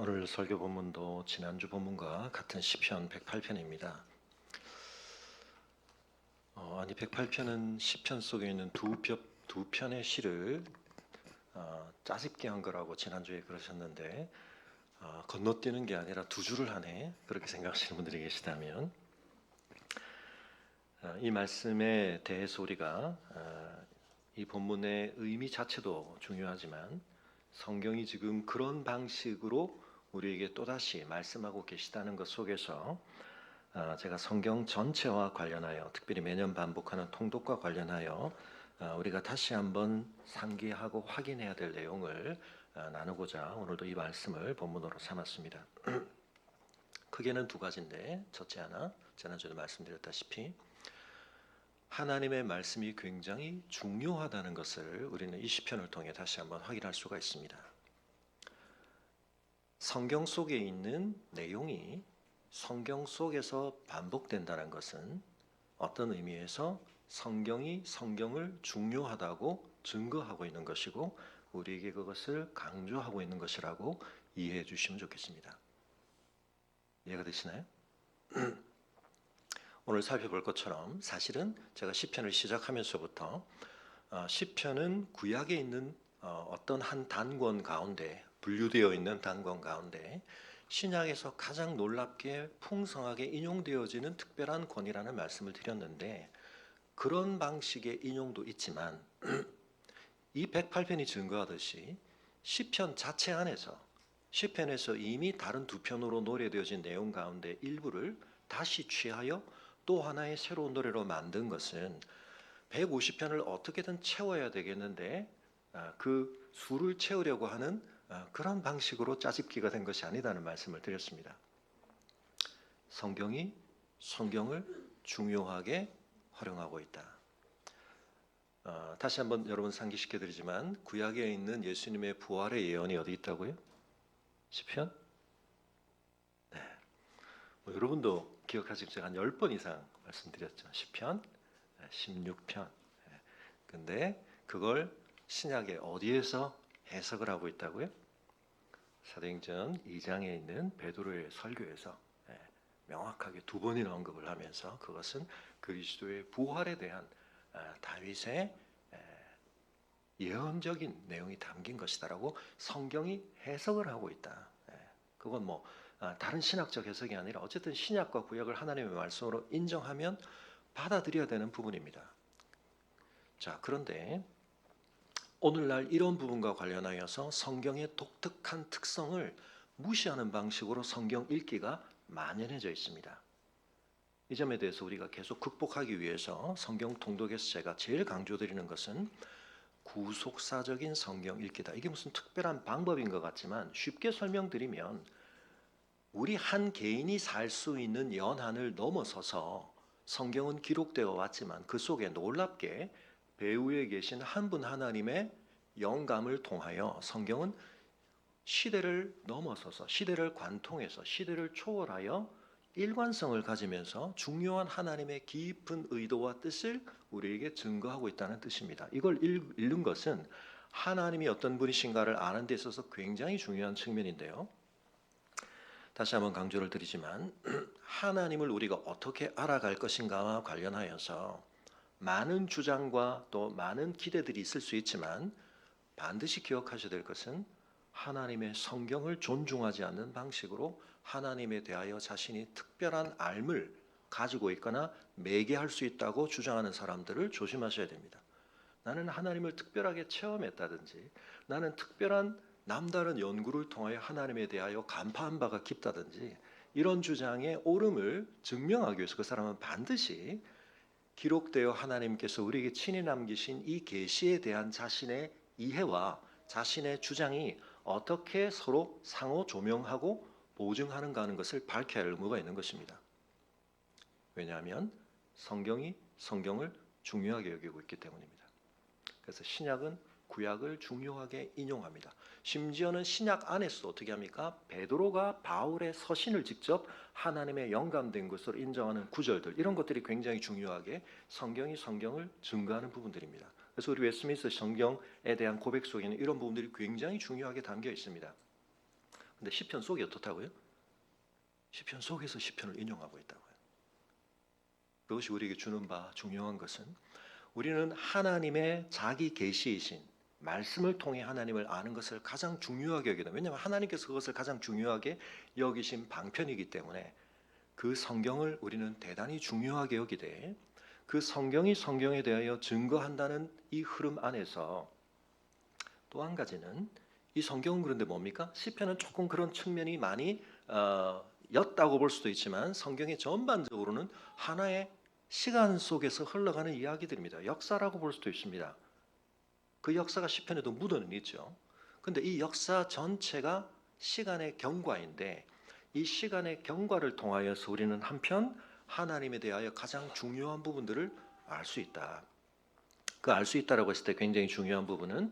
오늘 설교 본문도 지난주 본문과 같은 시편 108편입니다. 108편은 시편 속에 있는 두 편의 시를 짜집게 한 거라고 지난주에 그러셨는데 건너뛰는 게 아니라 두 줄을 하네 그렇게 생각하시는 분들이 계시다면 이 말씀에 대해서 우리가 이 본문의 의미 자체도 중요하지만 성경이 지금 그런 방식으로 우리에게 또다시 말씀하고 계시다는 것 속에서 제가 성경 전체와 관련하여 특별히 매년 반복하는 통독과 관련하여 우리가 다시 한번 상기하고 확인해야 될 내용을 나누고자 오늘도 이 말씀을 본문으로 삼았습니다. 크게는 두 가지인데 첫째 하나, 지난주에도 말씀드렸다시피 하나님의 말씀이 굉장히 중요하다는 것을 우리는 이 시편을 통해 다시 한번 확인할 수가 있습니다. 성경 속에 있는 내용이 성경 속에서 반복된다는 것은 어떤 의미에서 성경이 성경을 중요하다고 증거하고 있는 것이고 우리에게 그것을 강조하고 있는 것이라고 이해해 주시면 좋겠습니다. 이해가 되시나요? 오늘 살펴볼 것처럼 사실은 제가 시편을 시작하면서부터 시편은 구약에 있는 어떤 한 단권 가운데 분류되어 있는 단권 가운데 신약에서 가장 놀랍게 풍성하게 인용되어지는 특별한 권이라는 말씀을 드렸는데 그런 방식의 인용도 있지만 이 108편이 증거하듯이 시편 자체 안에서 시편에서 이미 다른 두 편으로 노래되어진 내용 가운데 일부를 다시 취하여 또 하나의 새로운 노래로 만든 것은 150편을 어떻게든 채워야 되겠는데 그 수를 채우려고 하는 그런 방식으로 짜집기가 된 것이 아니다는 말씀을 드렸습니다. 성경이 성경을 중요하게 활용하고 있다. 다시 한번 여러분 상기시켜드리지만 구약에 있는 예수님의 부활의 예언이 어디 있다고요? 시편? 네. 여러분도 기억하시고 제가 한 10번 이상 말씀드렸죠. 시편 16편. 근데 그걸 신약에 어디에서 해석을 하고 있다고요? 사도행전 2장에 있는 베드로의 설교에서 명확하게 두 번이나 언급을 하면서 그것은 그리스도의 부활에 대한 다윗의 예언적인 내용이 담긴 것이다라고 성경이 해석을 하고 있다. 그건 뭐 다른 신학적 해석이 아니라 어쨌든 신약과 구약을 하나님의 말씀으로 인정하면 받아들여야 되는 부분입니다. 자, 그런데 오늘날 이런 부분과 관련하여서 성경의 독특한 특성을 무시하는 방식으로 성경 읽기가 만연해져 있습니다. 이 점에 대해서 우리가 계속 극복하기 위해서 성경 통독에서 제가 제일 강조드리는 것은 구속사적인 성경 읽기다. 이게 무슨 특별한 방법인 것 같지만 쉽게 설명드리면 우리 한 개인이 살 수 있는 연한을 넘어서서 성경은 기록되어 왔지만 그 속에 놀랍게 배후에 계신 한 분 하나님의 영감을 통하여 성경은 시대를 넘어서서 시대를 관통해서 시대를 초월하여 일관성을 가지면서 중요한 하나님의 깊은 의도와 뜻을 우리에게 증거하고 있다는 뜻입니다. 이걸 읽는 것은 하나님이 어떤 분이신가를 아는 데 있어서 굉장히 중요한 측면인데요. 다시 한번 강조를 드리지만 하나님을 우리가 어떻게 알아갈 것인가와 관련하여서 많은 주장과 또 많은 기대들이 있을 수 있지만 반드시 기억하셔야 될 것은 하나님의 성경을 존중하지 않는 방식으로 하나님에 대하여 자신이 특별한 알을 가지고 있거나 매개할 수 있다고 주장하는 사람들을 조심하셔야 됩니다. 나는 하나님을 특별하게 체험했다든지 나는 특별한 남다른 연구를 통하여 하나님에 대하여 간파한 바가 깊다든지 이런 주장의 옳음을 증명하기 위해서 그 사람은 반드시 기록되어 하나님께서 우리에게 친히 남기신 이 계시에 대한 자신의 이해와 자신의 주장이 어떻게 서로 상호 조명하고 보증하는가 하는 것을 밝혀야 할 의무가 있는 것입니다. 왜냐하면 성경이 성경을 중요하게 여기고 있기 때문입니다. 그래서 신약은 구약을 중요하게 인용합니다. 심지어는 신약 안에서도 어떻게 합니까? 베드로가 바울의 서신을 직접 하나님의 영감된 것으로 인정하는 구절들 이런 것들이 굉장히 중요하게 성경이 성경을 증거하는 부분들입니다. 그래서 우리 웨스트민스터 성경에 대한 고백 속에는 이런 부분들이 굉장히 중요하게 담겨 있습니다. 근데 시편 속이 어떻다고요? 시편 속에서 시편을 인용하고 있다고요. 그것이 우리에게 주는 바 중요한 것은 우리는 하나님의 자기 계시이신 말씀을 통해 하나님을 아는 것을 가장 중요하게 여기다. 왜냐하면 하나님께서 그것을 가장 중요하게 여기신 방편이기 때문에 그 성경을 우리는 대단히 중요하게 여기되 그 성경이 성경에 대하여 증거한다는 이 흐름 안에서 또 한 가지는 이 성경은 그런데 뭡니까? 시편은 조금 그런 측면이 많이 였다고 볼 수도 있지만 성경의 전반적으로는 하나의 시간 속에서 흘러가는 이야기들입니다. 역사라고 볼 수도 있습니다. 그 역사가 시편에도 묻어는 있죠. 근데 이 역사 전체가 시간의 경과인데 이 시간의 경과를 통하여서 우리는 한편 하나님에 대하여 가장 중요한 부분들을 알 수 있다. 그 알 수 있다라고 했을 때 굉장히 중요한 부분은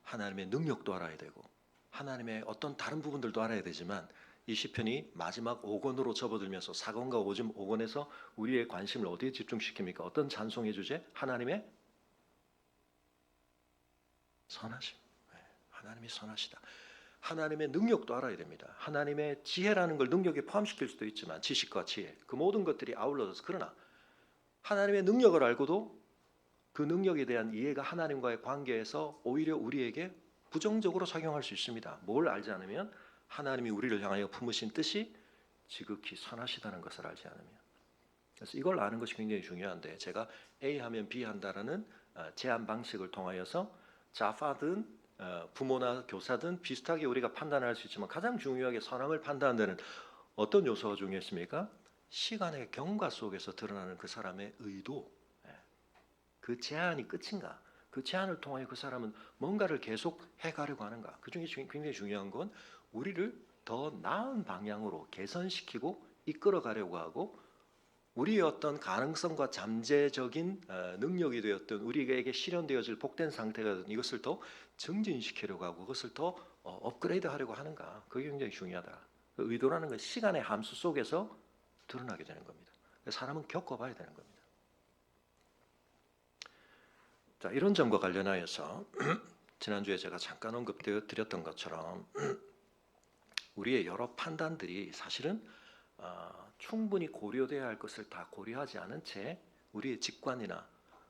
하나님의 능력도 알아야 되고 하나님의 어떤 다른 부분들도 알아야 되지만 이 시편이 마지막 5권으로 접어들면서 4권과 5권에서 우리의 관심을 어디에 집중시킵니까? 어떤 찬송의 주제? 하나님의 선하심. 하나님이 선하시다. 하나님의 능력도 알아야 됩니다. 하나님의 지혜라는 걸 능력에 포함시킬 수도 있지만 지식과 지혜 그 모든 것들이 아울러져서 그러나 하나님의 능력을 알고도 그 능력에 대한 이해가 하나님과의 관계에서 오히려 우리에게 부정적으로 작용할 수 있습니다. 뭘 알지 않으면 하나님이 우리를 향하여 품으신 뜻이 지극히 선하시다는 것을 알지 않으면 그래서 이걸 아는 것이 굉장히 중요한데 제가 A 하면 B 한다라는 제한 방식을 통하여서 자파든 부모나 교사든 비슷하게 우리가 판단할 수 있지만 가장 중요하게 선함을 판단하는 어떤 요소가 중요했습니까? 시간의 경과 속에서 드러나는 그 사람의 의도 그 제한이 끝인가? 그 제한을 통하여 그 사람은 뭔가를 계속 해가려고 하는가? 그 중에 굉장히 중요한 건 우리를 더 나은 방향으로 개선시키고 이끌어가려고 하고 우리의 어떤 가능성과 잠재적인 능력이 되었던 우리에게 실현되어질 복된 상태가 되었던 이것을 더 증진시키려고 하고 그것을 더 업그레이드하려고 하는가? 그게 굉장히 중요하다. 그 의도라는 건 시간의 함수 속에서 드러나게 되는 겁니다. 사람은 겪어봐야 되는 겁니다. 자, 이런 점과 관련하여서 지난주에 제가 잠깐 언급드렸던 것처럼 우리의 여러 판단들이 사실은 충분히 고려돼야 할 것을 다 고려하지 않은 채 우리의 직관이나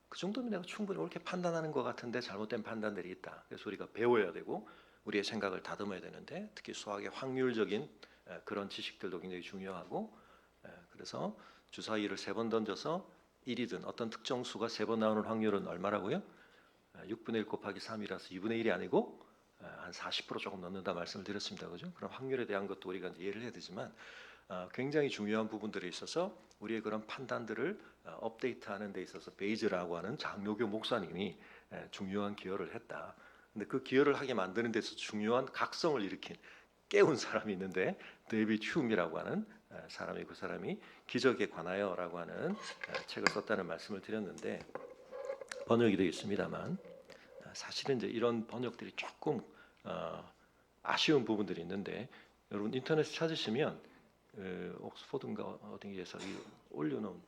그 정도면 내가 충분히 옳게 판단하는 것 같은데 잘못된 판단들이 있다. 그래서 우리가 배워야 되고 우리의 생각을 다듬어야 되는데 특히 수학의 확률적인 그런 지식들도 굉장히 중요하고 그래서 주사위를 3번 던져서 1이든 어떤 특정 수가 3번 나오는 확률은 얼마라고요? 6분의 1 곱하기 3이라서 2분의 1이 아니고 한 40% 조금 넣는다 말씀을 드렸습니다. 그죠? 그럼 확률에 대한 것도 우리가 이해를 해야 되지만 굉장히 중요한 부분들에 있어서 우리의 그런 판단들을 업데이트하는 데 있어서 베이즈라고 하는 장로교 목사님이 중요한 기여를 했다. 근데 그 기여를 하게 만드는 데서 중요한 각성을 일으킨 깨운 사람이 있는데 데이비드 휴미라고 하는 사람이 그 사람이 기적에 관하여라고 하는 책을 썼다는 말씀을 드렸는데 번역이 되겠습니다만 사실은 이제 이런 번역들이 조금 아쉬운 부분들이 있는데 여러분 인터넷에 찾으시면 옥스퍼드인가 어디에서 올려놓은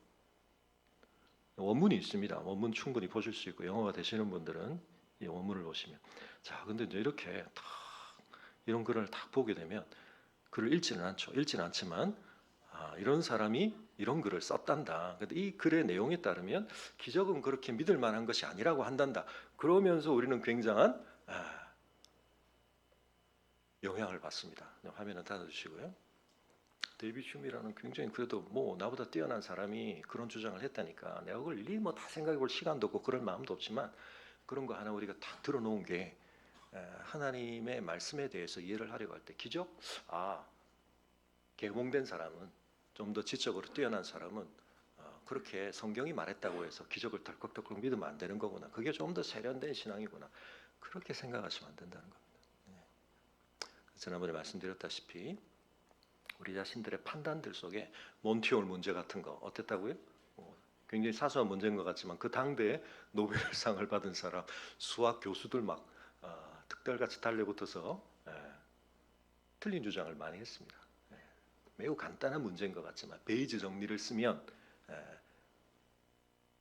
원문이 있습니다. 원문 충분히 보실 수 있고 영어가 되시는 분들은 이 원문을 보시면 자 근데 이제 이렇게 딱 이런 글을 딱 보게 되면 글을 읽지는 않죠. 읽지는 않지만 이런 사람이 이런 글을 썼단다. 근데 이 글의 내용에 따르면 기적은 그렇게 믿을 만한 것이 아니라고 한단다. 그러면서 우리는 굉장한 영향을 받습니다. 화면을 닫아주시고요. 데이비드 휴미라는 굉장히 그래도 뭐 나보다 뛰어난 사람이 그런 주장을 했다니까 내가 그걸 일일이 뭐 다 생각해볼 시간도 없고 그럴 마음도 없지만 그런 거 하나 우리가 다 들어놓은 게 하나님의 말씀에 대해서 이해를 하려고 할 때 기적? 계몽된 사람은 좀 더 지적으로 뛰어난 사람은 그렇게 성경이 말했다고 해서 기적을 덜컥덜컥 믿으면 안 되는 거구나. 그게 좀 더 세련된 신앙이구나. 그렇게 생각하시면 안 된다는 겁니다. 지난번에 말씀드렸다시피 우리 자신들의 판단들 속에 몬티올 문제 같은 거 어땠다고요? 굉장히 사소한 문제인 것 같지만 그 당대에 노벨상을 받은 사람 수학 교수들 막 득달같이 달려붙어서 틀린 주장을 많이 했습니다. 매우 간단한 문제인 것 같지만 베이즈 정리를 쓰면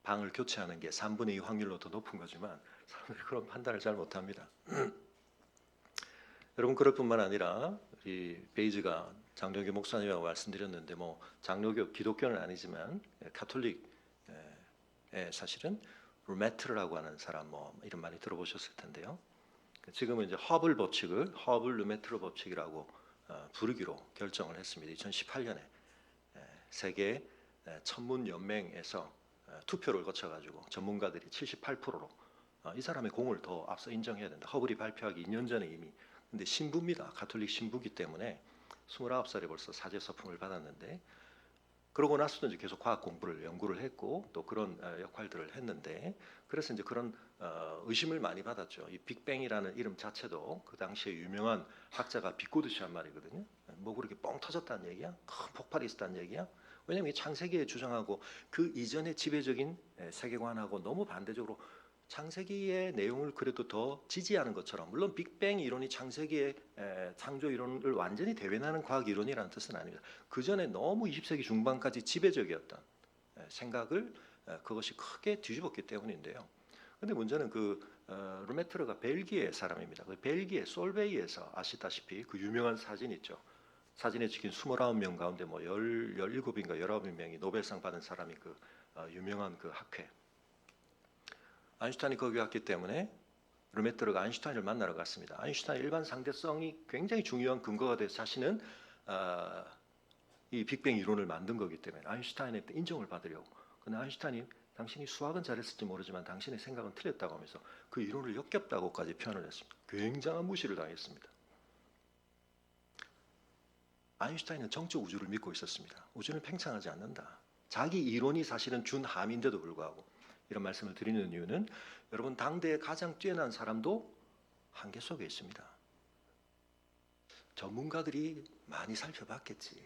방을 교체하는 게 3분의 2 확률로 더 높은 거지만 사람들이 그런 판단을 잘 못합니다. 여러분 그럴 뿐만 아니라 우리 베이즈가 장로교 목사님이라고 말씀드렸는데 뭐 장로교 기독교는 아니지만 가톨릭 사실은 루메트르라고 하는 사람 뭐 이름 많이 들어보셨을 텐데요. 지금은 이제 허블 법칙을 허블 루메트르 법칙이라고 부르기로 결정을 했습니다. 2018년에 세계 천문 연맹에서 투표를 거쳐가지고 전문가들이 78%로 이 사람의 공을 더 앞서 인정해야 된다. 허블이 발표하기 2년 전에 이미. 근데 신부입니다. 가톨릭 신부기 때문에 29살에 벌써 사제 서품을 받았는데 그러고 나서도 이제 계속 과학 공부를 연구를 했고 또 그런 역할들을 했는데 그래서 이제 그런 의심을 많이 받았죠. 이 빅뱅이라는 이름 자체도 그 당시에 유명한 학자가 비꼬듯이 한 말이거든요. 뭐 그렇게 뻥 터졌다는 얘기야? 큰 폭발이 있었다는 얘기야? 왜냐하면 이 창세기에 주장하고 그 이전의 지배적인 세계관하고 너무 반대적으로 창세기의 내용을 그래도 더 지지하는 것처럼 물론 빅뱅 이론이 창세기의 창조 이론을 완전히 대변하는 과학 이론이라는 뜻은 아닙니다. 그 전에 너무 20세기 중반까지 지배적이었던 생각을 그것이 크게 뒤집었기 때문인데요. 그런데 문제는 그 루메트르가 벨기에 사람입니다. 그 벨기에 솔베이에서 아시다시피 그 유명한 사진 있죠. 사진에 찍힌 29명 가운데 뭐 17인가 19명이 노벨상 받은 사람이 그 유명한 그 학회. 아인슈타인이 거기 갔기 때문에 루메트르가 아인슈타인을 만나러 갔습니다. 아인슈타인 일반 상대성이 굉장히 중요한 근거가 돼서 자신은 이 빅뱅 이론을 만든 거기 때문에 아인슈타인한테 인정을 받으려고. 근데 아인슈타인이 당신이 수학은 잘했을지 모르지만 당신의 생각은 틀렸다고 하면서 그 이론을 역겹다고까지 표현을 했습니다. 굉장한 무시를 당했습니다. 아인슈타인은 정적 우주를 믿고 있었습니다. 우주는 팽창하지 않는다. 자기 이론이 사실은 준함인데도 불구하고 이런 말씀을 드리는 이유는 여러분 당대의 가장 뛰어난 사람도 한계 속에 있습니다. 전문가들이 많이 살펴봤겠지.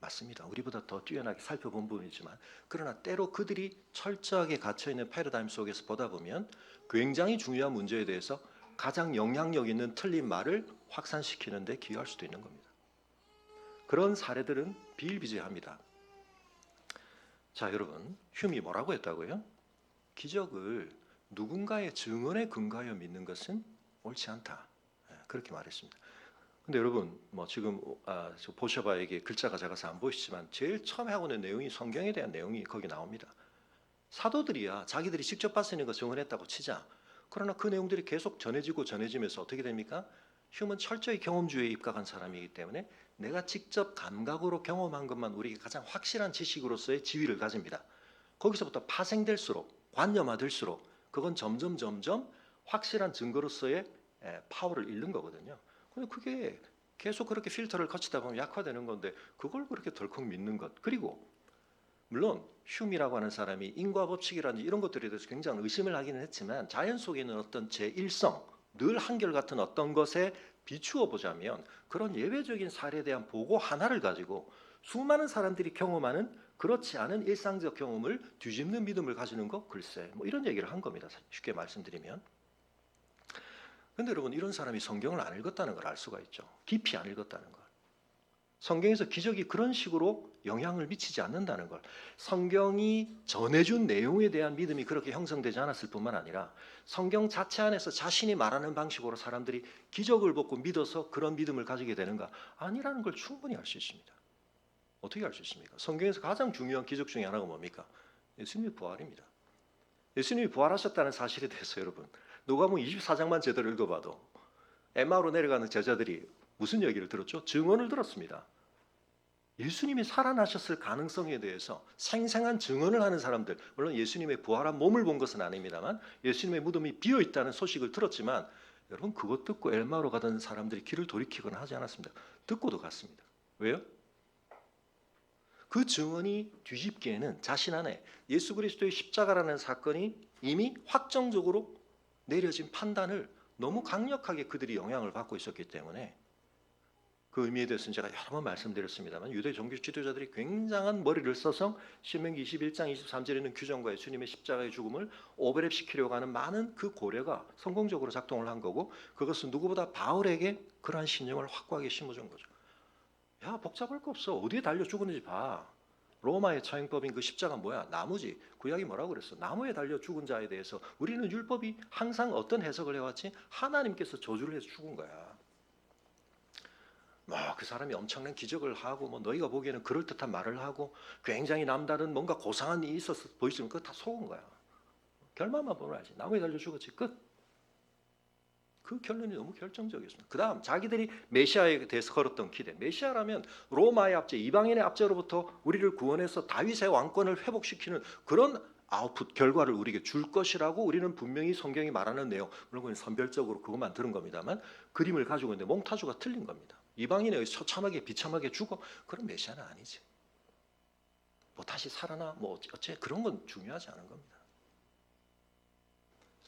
맞습니다. 우리보다 더 뛰어나게 살펴본 부분이지만 그러나 때로 그들이 철저하게 갇혀있는 패러다임 속에서 보다 보면 굉장히 중요한 문제에 대해서 가장 영향력 있는 틀린 말을 확산시키는 데 기여할 수도 있는 겁니다. 그런 사례들은 비일비재합니다. 자, 여러분 휴미 뭐라고 했다고요? 기적을 누군가의 증언에 근거하여 믿는 것은 옳지 않다. 그렇게 말했습니다. 근데 여러분 뭐 지금 보셔봐야 이게 글자가 작아서 안 보이시지만 제일 처음에 하고 있는 내용이 성경에 대한 내용이 거기 나옵니다. 사도들이야 자기들이 직접 봤으니까 거 증언했다고 치자. 그러나 그 내용들이 계속 전해지면서 어떻게 됩니까? 휴먼 철저히 경험주의에 입각한 사람이기 때문에 내가 직접 감각으로 경험한 것만 우리에게 가장 확실한 지식으로서의 지위를 가집니다. 거기서부터 파생될수록 관념화될수록 그건 점점 확실한 증거로서의 파워를 잃는 거거든요. 근데 그게 계속 그렇게 필터를 거치다 보면 약화되는 건데 그걸 그렇게 덜컥 믿는 것. 그리고 물론 휴미라고 하는 사람이 인과 법칙이라든지 이런 것들에 대해서 굉장히 의심을 하기는 했지만 자연 속에 있는 어떤 제1성, 늘 한결같은 어떤 것에 비추어 보자면 그런 예외적인 사례에 대한 보고 하나를 가지고 수많은 사람들이 경험하는 그렇지 않은 일상적 경험을 뒤집는 믿음을 가지는 거 글쎄 뭐 이런 얘기를 한 겁니다. 쉽게 말씀드리면. 그런데 여러분 이런 사람이 성경을 안 읽었다는 걸 알 수가 있죠. 깊이 안 읽었다는 걸. 성경에서 기적이 그런 식으로 영향을 미치지 않는다는 걸. 성경이 전해준 내용에 대한 믿음이 그렇게 형성되지 않았을 뿐만 아니라 성경 자체 안에서 자신이 말하는 방식으로 사람들이 기적을 보고 믿어서 그런 믿음을 가지게 되는가? 아니라는 걸 충분히 알 수 있습니다. 어떻게 알 수 있습니까? 성경에서 가장 중요한 기적 중에 하나가 뭡니까? 예수님의 부활입니다. 예수님이 부활하셨다는 사실에 대해서 여러분 누가복음 24장만 제대로 읽어봐도 엠마오로 내려가는 제자들이 무슨 얘기를 들었죠? 증언을 들었습니다. 예수님이 살아나셨을 가능성에 대해서 생생한 증언을 하는 사람들, 물론 예수님의 부활한 몸을 본 것은 아닙니다만 예수님의 무덤이 비어있다는 소식을 들었지만 여러분 그것 듣고 엠마오로 가던 사람들이 길을 돌이키거나 하지 않았습니다. 듣고도 갔습니다. 왜요? 그 증언이 뒤집기에는 자신 안에 예수 그리스도의 십자가라는 사건이 이미 확정적으로 내려진 판단을 너무 강력하게 그들이 영향을 받고 있었기 때문에 그 의미에 대해서는 제가 여러 번 말씀드렸습니다만 유대 종교 지도자들이 굉장한 머리를 써서 신명기 21장 23절에 있는 규정과 예수님의 십자가의 죽음을 오버랩시키려고 하는 많은 그 고려가 성공적으로 작동을 한 거고 그것은 누구보다 바울에게 그러한 신념을 확고하게 심어준 거죠. 야 복잡할 거 없어. 어디에 달려 죽었는지 봐. 로마의 처형법인 그 십자가 뭐야? 나무지. 구약이 뭐라고 그랬어? 나무에 달려 죽은 자에 대해서 우리는 율법이 항상 어떤 해석을 해왔지? 하나님께서 저주를 해서 죽은 거야. 뭐 그 사람이 엄청난 기적을 하고 뭐 너희가 보기에는 그럴듯한 말을 하고 굉장히 남다른 뭔가 고상한 일이 있어서 보이지만 그거 다 속은 거야. 결말만 보면 알지. 나무에 달려 죽었지. 끝. 그 결론이 너무 결정적이었습니다. 그 다음 자기들이 메시아에 대해서 걸었던 기대. 메시아라면 로마의 압제, 이방인의 압제로부터 우리를 구원해서 다윗의 왕권을 회복시키는 그런 아웃풋, 결과를 우리에게 줄 것이라고 우리는 분명히 성경이 말하는 내용, 물론 그건 선별적으로 그것만 들은 겁니다만 그림을 가지고 있는데 몽타주가 틀린 겁니다. 이방인에 의해서 처참하게 비참하게 죽어? 그런 메시아는 아니지. 뭐 다시 살아나? 뭐 어째 그런 건 중요하지 않은 겁니다.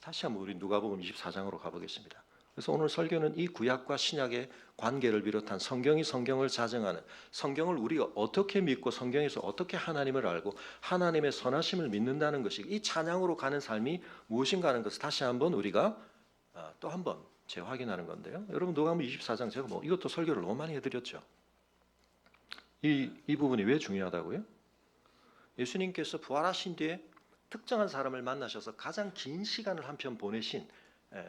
다시 한번 우리 누가복음 24장으로 가보겠습니다. 그래서 오늘 설교는 이 구약과 신약의 관계를 비롯한 성경이 성경을 자정하는, 성경을 우리가 어떻게 믿고 성경에서 어떻게 하나님을 알고 하나님의 선하심을 믿는다는 것이 이 찬양으로 가는 삶이 무엇인가 하는 것을 다시 한번 우리가 또 한번 재확인하는 건데요. 여러분 누가복음 24장 제가 뭐 이것도 설교를 너무 많이 해드렸죠. 이 부분이 왜 중요하다고요? 예수님께서 부활하신 뒤에 특정한 사람을 만나셔서 가장 긴 시간을 한편 보내신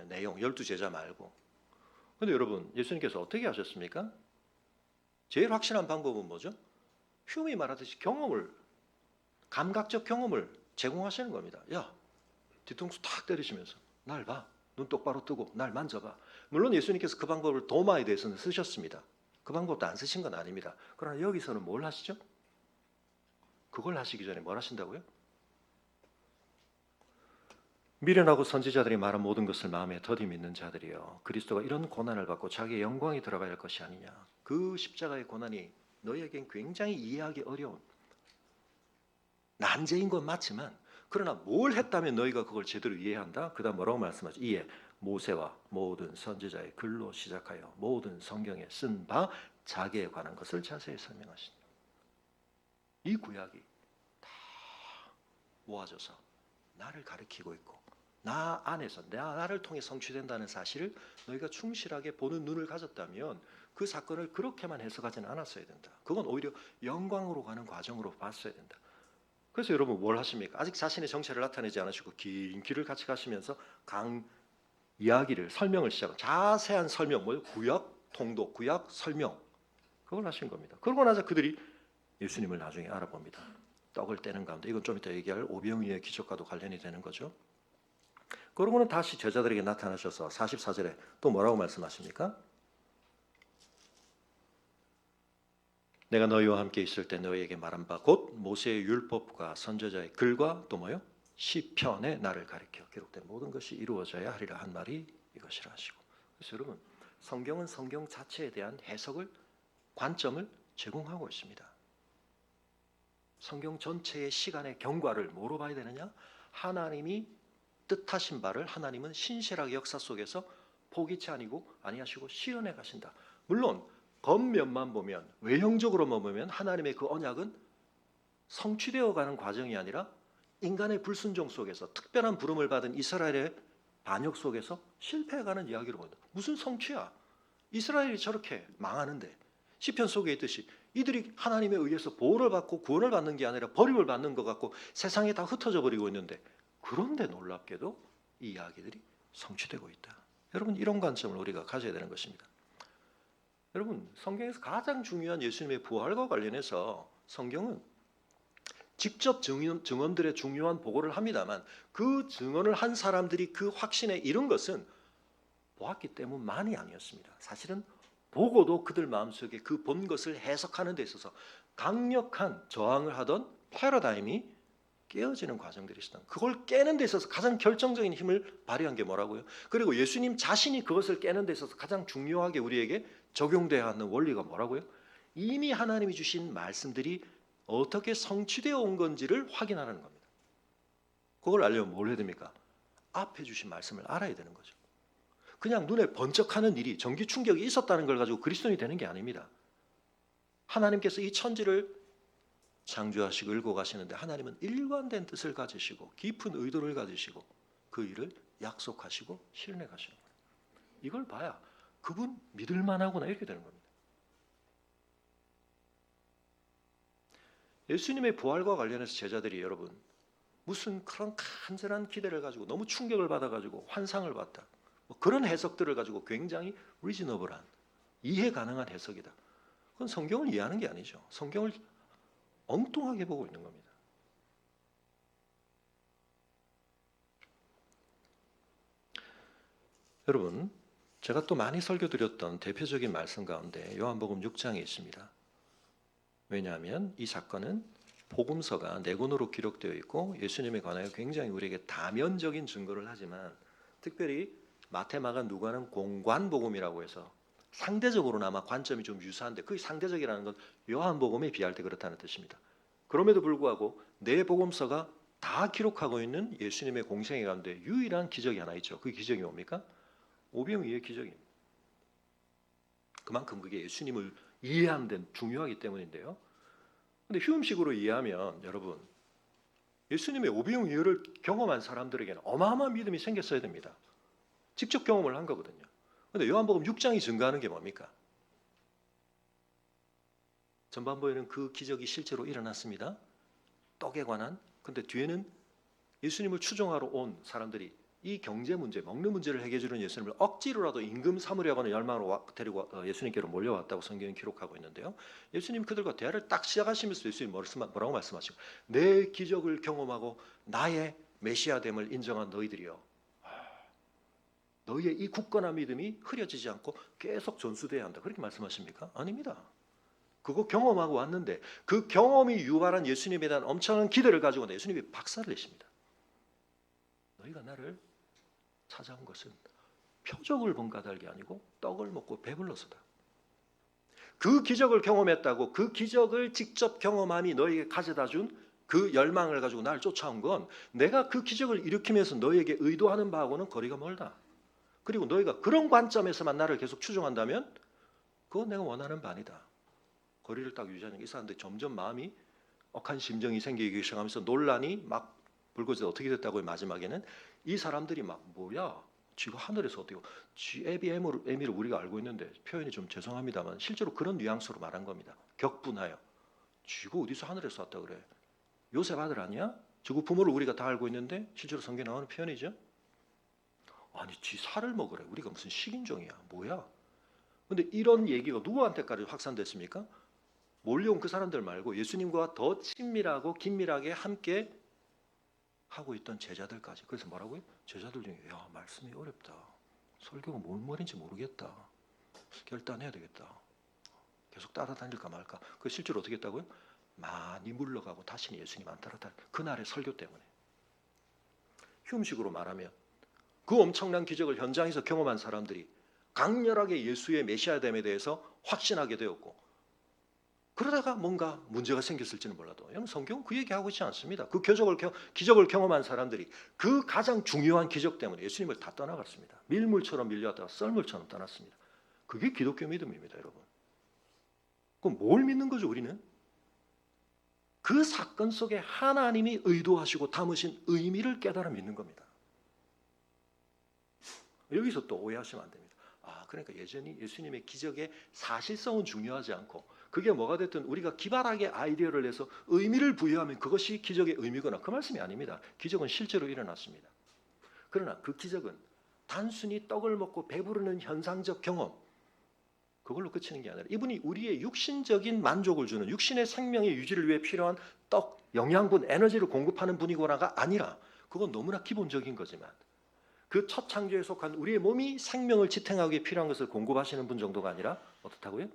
내용, 12제자 말고. 근데 여러분 예수님께서 어떻게 하셨습니까? 제일 확실한 방법은 뭐죠? 흉이 말하듯이 경험을, 감각적 경험을 제공하시는 겁니다. 야, 뒤통수 탁 때리시면서 날 봐, 눈 똑바로 뜨고 날 만져봐. 물론 예수님께서 그 방법을 도마에 대해서는 쓰셨습니다. 그 방법도 안 쓰신 건 아닙니다. 그러나 여기서는 뭘 하시죠? 그걸 하시기 전에 뭘 하신다고요? 미련하고 선지자들이 말한 모든 것을 마음에 더디 믿는 자들이여, 그리스도가 이런 고난을 받고 자기의 영광이 들어가야 할 것이 아니냐. 그 십자가의 고난이 너희에겐 굉장히 이해하기 어려운 난제인 건 맞지만, 그러나 뭘 했다면 너희가 그걸 제대로 이해한다? 그 다음 뭐라고 말씀하죠? 이에 모세와 모든 선지자의 글로 시작하여 모든 성경에 쓴 바 자기에 관한 것을 자세히 설명하신다. 이 구약이 다 모아져서 나를 가리키고 있고 나 안에서 나를 통해 성취된다는 사실을 너희가 충실하게 보는 눈을 가졌다면 그 사건을 그렇게만 해석하지는 않았어야 된다. 그건 오히려 영광으로 가는 과정으로 봤어야 된다. 그래서 여러분 뭘 하십니까? 아직 자신의 정체를 나타내지 않으시고 긴 길을 같이 가시면서 이야기를, 설명을 시작한 자세한 설명, 구약 통독, 구약 설명, 그걸 하신 겁니다. 그러고 나서 그들이 예수님을 나중에 알아봅니다. 떡을 떼는 가운데, 이건 좀 이따 얘기할 오병이의 기적과도 관련이 되는 거죠. 그러고는 다시 제자들에게 나타나셔서 44절에 또 뭐라고 말씀하십니까? 내가 너희와 함께 있을 때 너희에게 말한 바 곧 모세의 율법과 선지자의 글과 또 뭐요? 시편에 나를 가리켜 기록된 모든 것이 이루어져야 하리라 한 말이 이것이라 하시고. 그래서 여러분 성경은 성경 자체에 대한 해석을, 관점을 제공하고 있습니다. 성경 전체의 시간의 경과를 뭐로 봐야 되느냐? 하나님이 뜻하신 바를 하나님은 신실하게 역사 속에서 포기치 아니하시고 실현해 가신다. 물론 겉면만 보면, 외형적으로만 보면 하나님의 그 언약은 성취되어 가는 과정이 아니라 인간의 불순종 속에서 특별한 부름을 받은 이스라엘의 반역 속에서 실패해가는 이야기로 본다. 무슨 성취야? 이스라엘이 저렇게 망하는데 시편 속에 있듯이 이들이 하나님에 의해서 보호를 받고 구원을 받는 게 아니라 버림을 받는 것 같고 세상에 다 흩어져 버리고 있는데, 그런데 놀랍게도 이 이야기들이 성취되고 있다. 여러분 이런 관점을 우리가 가져야 되는 것입니다. 여러분 성경에서 가장 중요한 예수님의 부활과 관련해서 성경은 직접 증언들의 중요한 보고를 합니다만 그 증언을 한 사람들이 그 확신에 이른 것은 보았기 때문만이 아니었습니다. 사실은 보고도 그들 마음속에 그 본 것을 해석하는 데 있어서 강력한 저항을 하던 패러다임이 깨어지는 과정들이 있었던, 그걸 깨는 데 있어서 가장 결정적인 힘을 발휘한 게 뭐라고요? 그리고 예수님 자신이 그것을 깨는 데 있어서 가장 중요하게 우리에게 적용돼야 하는 원리가 뭐라고요? 이미 하나님이 주신 말씀들이 어떻게 성취되어 온 건지를 확인하는 겁니다. 그걸 알려면 뭘 해야 됩니까? 앞에 주신 말씀을 알아야 되는 거죠. 그냥 눈에 번쩍하는 일이, 전기 충격이 있었다는 걸 가지고 그리스도인이 되는 게 아닙니다. 하나님께서 이 천지를 창조하시고 일궈 가시는데 하나님은 일관된 뜻을 가지시고 깊은 의도를 가지시고 그 일을 약속하시고 실현해 가시는 거예요. 이걸 봐야 그분 믿을 만하구나 이렇게 되는 겁니다. 예수님의 부활과 관련해서 제자들이 여러분 무슨 그런 간절한 기대를 가지고 너무 충격을 받아가지고 환상을 봤다, 뭐 그런 해석들을 가지고 굉장히 리즈너블한, 이해 가능한 해석이다. 그건 성경을 이해하는 게 아니죠. 성경을 엉뚱하게 보고 있는 겁니다. 여러분, 제가 또 많이 설교드렸던 대표적인 말씀 가운데 요한복음 6장에 있습니다. 왜냐하면 이 사건은 복음서가 네 권으로 기록되어 있고 예수님에 관하여 굉장히 우리에게 다면적인 증거를 하지만 특별히 마태, 마가, 누가는 공관복음이라고 해서 상대적으로나마 관점이 좀 유사한데 그 상대적이라는 건 요한복음에 비할 때 그렇다는 뜻입니다. 그럼에도 불구하고 네 복음서가 다 기록하고 있는 예수님의 공생애 가운데 유일한 기적이 하나 있죠. 그 기적이 뭡니까? 오병이어의 기적입니다. 그만큼 그게 예수님을 이해하는 데는 중요하기 때문인데요. 근데 휴음식으로 이해하면 여러분 예수님의 오병이어를 경험한 사람들에게는 어마어마한 믿음이 생겼어야 됩니다. 직접 경험을 한 거거든요. 근데 요한복음 6장이 증거하는 게 뭡니까? 전반부에는 그 기적이 실제로 일어났습니다. 떡에 관한. 근데 뒤에는 예수님을 추종하러 온 사람들이 이 경제 문제, 먹는 문제를 해결해 주는 예수님을 억지로라도 임금 삼으려고 하는 열망으로 데리고 예수님께로 몰려왔다고 성경이 기록하고 있는데요. 예수님 그들과 대화를 딱 시작하시면서 예수님 뭐라고 말씀하시고 내 기적을 경험하고 나의 메시아됨을 인정한 너희들이여. 너희의 이 굳건한 믿음이 흐려지지 않고 계속 전수돼야 한다. 그렇게 말씀하십니까? 아닙니다. 그거 경험하고 왔는데 그 경험이 유발한 예수님에 대한 엄청난 기대를 가지고 예수님이 박살을 내십니다. 너희가 나를 찾아온 것은 표적을 본 까닭이 아니고 떡을 먹고 배불러서다. 그 기적을 경험했다고 그 기적을 직접 경험함이 너에게 가져다 준 그 열망을 가지고 나를 쫓아온 건 내가 그 기적을 일으키면서 너에게 의도하는 바하고는 거리가 멀다. 그리고 너희가 그런 관점에서만 나를 계속 추종한다면 그건 내가 원하는 바 아니다. 거리를 딱 유지하는 이 사람들이 점점 마음이 억한 심정이 생기기 시작하면서 논란이 막 불거져 어떻게 됐다고요? 마지막에는 이 사람들이 막 뭐야? 쥐가 하늘에서 어떻게 쥐 에비에미를 우리가 알고 있는데 표현이 좀 죄송합니다만 실제로 그런 뉘앙스로 말한 겁니다. 격분하여 쥐가 어디서 하늘에서 왔다 그래? 요셉 아들 아니야? 저그 부모를 우리가 다 알고 있는데 실제로 성경에 나오는 표현이죠. 아니 쥐 살을 먹으래. 우리가 무슨 식인종이야? 뭐야? 근데 이런 얘기가 누구한테까지 확산됐습니까? 몰려온 그 사람들 말고 예수님과 더 친밀하고 긴밀하게 함께 하고 있던 제자들까지. 그래서 뭐라고요? 제자들 중에 야 말씀이 어렵다. 설교가 뭔 말인지 모르겠다. 결단해야 되겠다. 계속 따라다닐까 말까. 그 실제로 어떻게 했다고요? 많이 물러가고 다시는 예수님 안 따라다니. 그날의 설교 때문에. 흉식으로 말하면 그 엄청난 기적을 현장에서 경험한 사람들이 강렬하게 예수의 메시아됨에 대해서 확신하게 되었고 그러다가 뭔가 문제가 생겼을지는 몰라도 여러분 성경은 그 얘기하고 있지 않습니다. 그 기적을 경험한 사람들이 그 가장 중요한 기적 때문에 예수님을 다 떠나갔습니다. 밀물처럼 밀려왔다가 썰물처럼 떠났습니다. 그게 기독교 믿음입니다. 여러분. 그럼 뭘 믿는 거죠 우리는? 그 사건 속에 하나님이 의도하시고 담으신 의미를 깨달아 믿는 겁니다. 여기서 또 오해하시면 안 됩니다. 그러니까 예전이 예수님의 기적의 사실성은 중요하지 않고 그게 뭐가 됐든 우리가 기발하게 아이디어를 내서 의미를 부여하면 그것이 기적의 의미거나 그 말씀이 아닙니다. 기적은 실제로 일어났습니다. 그러나 그 기적은 단순히 떡을 먹고 배부르는 현상적 경험 그걸로 그치는 게 아니라 이분이 우리의 육신적인 만족을 주는 육신의 생명의 유지를 위해 필요한 떡, 영양분, 에너지를 공급하는 분이거나가 아니라 그건 너무나 기본적인 거지만 그 첫 창조에 속한 우리의 몸이 생명을 지탱하기 필요한 것을 공급하시는 분 정도가 아니라 어떻다고요?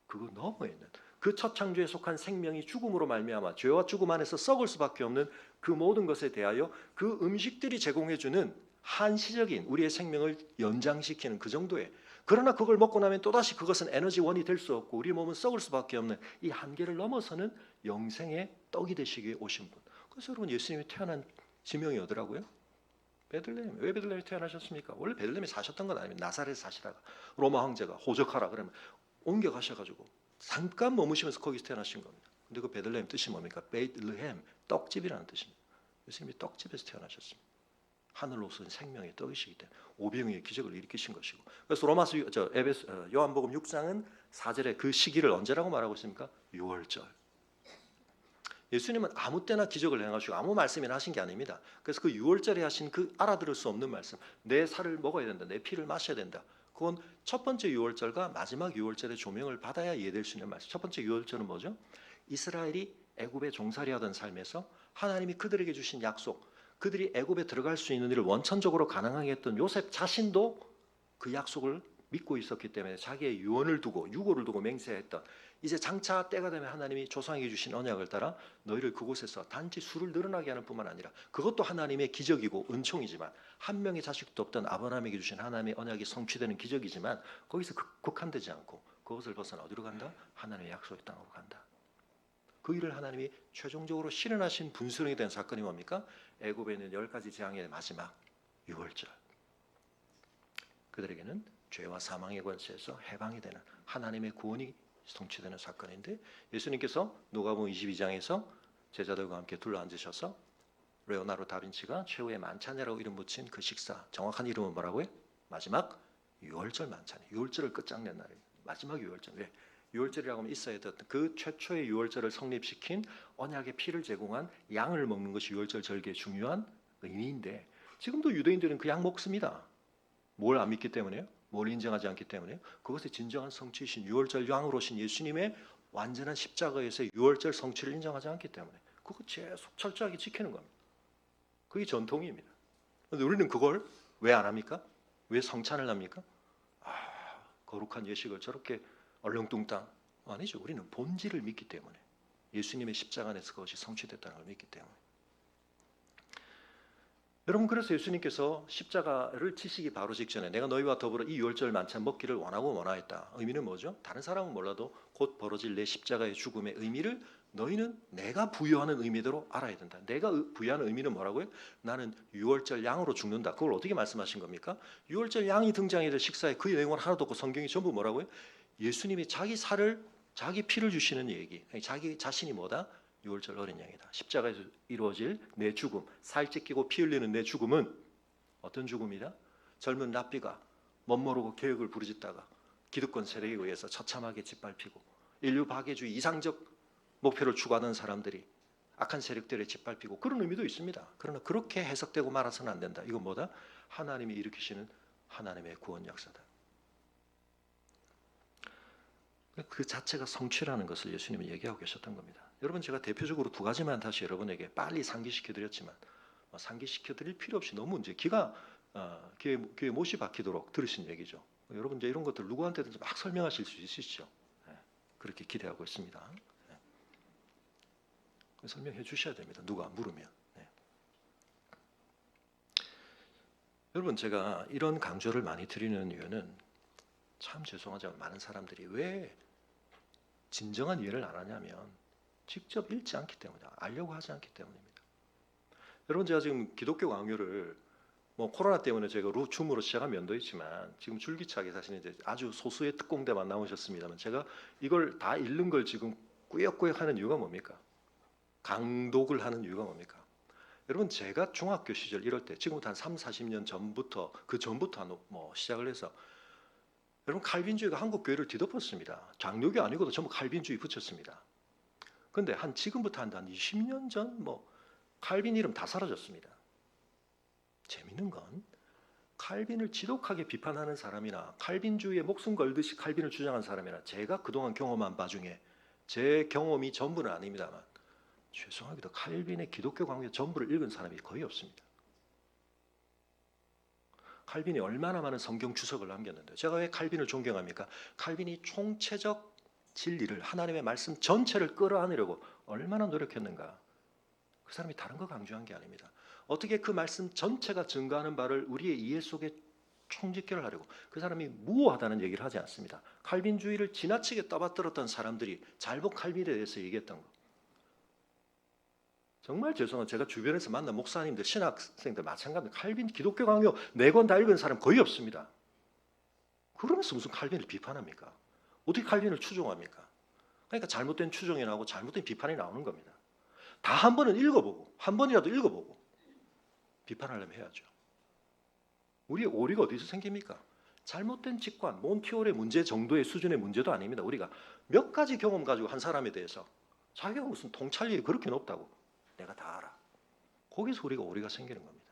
그거 넘어 있는 그 첫 창조에 속한 생명이 죽음으로 말미암아 죄와 죽음 안에서 썩을 수밖에 없는 그 모든 것에 대하여 그 음식들이 제공해주는 한시적인 우리의 생명을 연장시키는 그 정도의 그러나 그걸 먹고 나면 또다시 그것은 에너지원이 될 수 없고 우리 몸은 썩을 수밖에 없는 이 한계를 넘어서는 영생의 떡이 되시기 위해 오신 분. 그래서 여러분 예수님이 태어난 지명이 어디라고요? 베들레헴. 왜 베들레헴에 태어나셨습니까? 원래 베들레헴에 사셨던 건 아니에요. 나사렛에 사시다가 로마 황제가 호적하라 그러면 옮겨가셔가지고 잠깐 머무시면서 거기서 태어나신 겁니다. 근데 그 베들레헴 뜻이 뭡니까? 베들레헴, 떡집이라는 뜻입니다. 예수님이 떡집에서 태어나셨습니다. 하늘로 쏜 생명의 떡이시기 때문에 오병이의 기적을 일으키신 것이고 그래서 요한복음 6장은 4절에 그 시기를 언제라고 말하고 있습니까? 6월절. 예수님은 아무 때나 기적을 행하시고 아무 말씀이나 하신 게 아닙니다. 그래서 그 6월절에 하신 그 알아들을 수 없는 말씀 내 살을 먹어야 된다. 내 피를 마셔야 된다. 그건 첫 번째 유월절과 마지막 유월절의 조명을 받아야 이해될 수 있는 말씀. 첫 번째 유월절은 뭐죠? 이스라엘이 애굽에 종살이하던 삶에서 하나님이 그들에게 주신 약속, 그들이 애굽에 들어갈 수 있는 일을 원천적으로 가능하게 했던 요셉 자신도 그 약속을 믿고 있었기 때문에 자기의 유언을 두고 유고를 두고 맹세했던, 이제 장차 때가 되면 하나님이 조상에게 주신 언약을 따라 너희를 그곳에서 단지 수를 늘어나게 하는 뿐만 아니라, 그것도 하나님의 기적이고 은총이지만, 한 명의 자식도 없던 아브라함에게 주신 하나님의 언약이 성취되는 기적이지만, 거기서 국한되지 않고 그것을 벗어나 어디로 간다? 하나님의 약속의 땅으로 간다. 그 일을 하나님이 최종적으로 실현하신 분수령이 된 사건이 뭡니까? 애굽에 있는 10가지 재앙의 마지막 유월절. 그들에게는 죄와 사망의 권세에서 해방이 되는 하나님의 구원이 성취되는 사건인데, 예수님께서 누가복음 22장에서 제자들과 함께 둘러앉으셔서 레오나르도 다빈치가 최후의 만찬이라고 이름 붙인 그 식사, 정확한 이름은 뭐라고요? 마지막 유월절 만찬. 유월절을 끝장낸 날이에요. 마지막 유월절. 왜? 유월절이라고 하면 있어야 됐던 그 최초의 유월절을 성립시킨 언약의 피를 제공한 양을 먹는 것이 유월절 절기의 중요한 의미인데, 지금도 유대인들은 그 양 먹습니다. 뭘 안 믿기 때문에요? 뭘 인정하지 않기 때문에요? 그것의 진정한 성취이신 유월절 양으로 오신 예수님의 완전한 십자가에서 유월절 성취를 인정하지 않기 때문에 그거 계속 철저하게 지키는 겁니다. 그게 전통입니다. 그런데 우리는 그걸 왜 안 합니까? 왜 성찬을 합니까? 거룩한 예식을 저렇게 얼렁뚱땅. 아니죠. 우리는 본질을 믿기 때문에, 예수님의 십자가 안에서 그것이 성취됐다는 걸 믿기 때문에. 여러분, 그래서 예수님께서 십자가를 치시기 바로 직전에 내가 너희와 더불어 이 유월절 만찬 먹기를 원하고 원하였다. 의미는 뭐죠? 다른 사람은 몰라도 곧 벌어질 내 십자가의 죽음의 의미를 너희는 내가 부여하는 의미대로 알아야 된다. 내가 부여하는 의미는 뭐라고요? 나는 유월절 양으로 죽는다. 그걸 어떻게 말씀하신 겁니까? 유월절 양이 등장해야 될 식사에 그 내용은 하나도 없고 성경이 전부 뭐라고요? 예수님이 자기 살을, 자기 피를 주시는 얘기. 자기 자신이 뭐다? 유월절 어린 양이다. 십자가에서 이루어질 내 죽음, 살 찢기고 피 흘리는 내 죽음은 어떤 죽음이다? 젊은 랍비가 멋모르고 개혁을 부르짖다가 기득권 세력에 의해서 처참하게 짓밟히고, 인류 파괴주의 이상적 목표를 추구하는 사람들이 악한 세력들에 짓밟히고, 그런 의미도 있습니다. 그러나 그렇게 해석되고 말아서는 안 된다. 이건 뭐다? 하나님이 일으키시는 하나님의 구원 역사다. 그 자체가 성취라는 것을 예수님이 얘기하고 계셨던 겁니다. 여러분, 제가 대표적으로 두 가지만 다시 여러분에게 빨리 상기시켜 드렸지만, 상기시켜 드릴 필요 없이 너무 이제 귀에 못이 박히도록 들으신 얘기죠. 여러분, 이제 이런 것들 누구한테든지 막 설명하실 수 있으시죠? 그렇게 기대하고 있습니다. 설명해 주셔야 됩니다. 누가 물으면. 여러분, 제가 이런 강조를 많이 드리는 이유는, 참 죄송하지만 많은 사람들이 왜 진정한 이해를 안 하냐면 직접 읽지 않기 때문이다. 알려고 하지 않기 때문입니다. 여러분, 제가 지금 기독교 강요를 코로나 때문에 제가 줌으로 시작한 면도 있지만, 지금 줄기차게 사실 이제 아주 소수의 특공대만 나오셨습니다만, 제가 이걸 다 읽는 걸 지금 꾸역꾸역 하는 이유가 뭡니까? 강독을 하는 이유가 뭡니까? 여러분, 제가 중학교 시절 이럴 때, 지금부터 한 3, 40년 전부터, 그 전부터 시작을 해서, 여러분, 칼빈주의가 한국 교회를 뒤덮었습니다. 장로교 아니고도 전부 칼빈주의 붙였습니다. 그런데 지금부터 한 20년 전 칼빈 이름 다 사라졌습니다. 재밌는 건, 칼빈을 지독하게 비판하는 사람이나 칼빈주의에 목숨 걸듯이 칼빈을 주장한 사람이나, 제가 그동안 경험한 바 중에, 제 경험이 전부는 아닙니다만, 죄송하게도 칼빈의 기독교 강요 전부를 읽은 사람이 거의 없습니다. 칼빈이 얼마나 많은 성경 주석을 남겼는데, 제가 왜 칼빈을 존경합니까? 칼빈이 총체적 진리를, 하나님의 말씀 전체를 끌어안으려고 얼마나 노력했는가. 그 사람이 다른 거 강조한 게 아닙니다. 어떻게 그 말씀 전체가 증거하는 바를 우리의 이해 속에 총집결을 하려고, 그 사람이 무오하다는 얘기를 하지 않습니다. 칼빈주의를 지나치게 떠받들었던 사람들이 잘못 칼빈에 대해서 얘기했던 거. 정말 죄송한, 제가 주변에서 만난 목사님들, 신학생들 마찬가지입니다. 칼빈 기독교 강요 4권 다 읽은 사람 거의 없습니다. 그러면서 무슨 칼빈을 비판합니까? 어떻게 칼빈을 추종합니까? 그러니까 잘못된 추종이 나오고 잘못된 비판이 나오는 겁니다. 다 한 번은 읽어보고, 한 번이라도 읽어보고 비판하려면 해야죠. 우리의 오류가 어디서 생깁니까? 잘못된 직관, 몬티올의 문제 정도의 수준의 문제도 아닙니다. 우리가 몇 가지 경험 가지고 한 사람에 대해서 자기가 무슨 통찰력이 그렇게 높다고 내가 다 알아. 거기서 우리가 오류가 생기는 겁니다.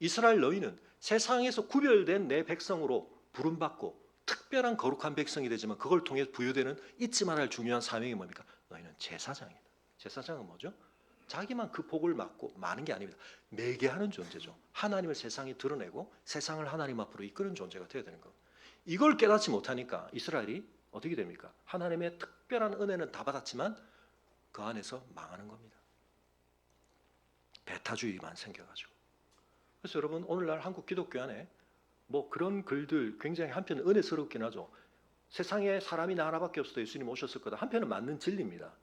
이스라엘 너희는 세상에서 구별된 내 백성으로 부름받고 특별한 거룩한 백성이 되지만 그걸 통해 부여되는 잊지 말아야 할 중요한 사명이 뭡니까? 너희는 제사장이다. 제사장은 뭐죠? 자기만 그 복을 맡고 많은 게 아닙니다. 매개하는 존재죠. 하나님을 세상에 드러내고 세상을 하나님 앞으로 이끄는 존재가 되어야 되는 겁니다. 이걸 깨닫지 못하니까 이스라엘이 어떻게 됩니까? 하나님의 특별한 은혜는 다 받았지만 그 안에서 망하는 겁니다. 배타주의만 생겨가지고. 그래서 여러분 오늘날 한국 기독교 안에 뭐 그런 글들 굉장히 한편은 은혜스럽긴 하죠. 세상에 사람이 나 하나밖에 없어도 예수님 오셨을 거다. 한편은 맞는 진리입니다.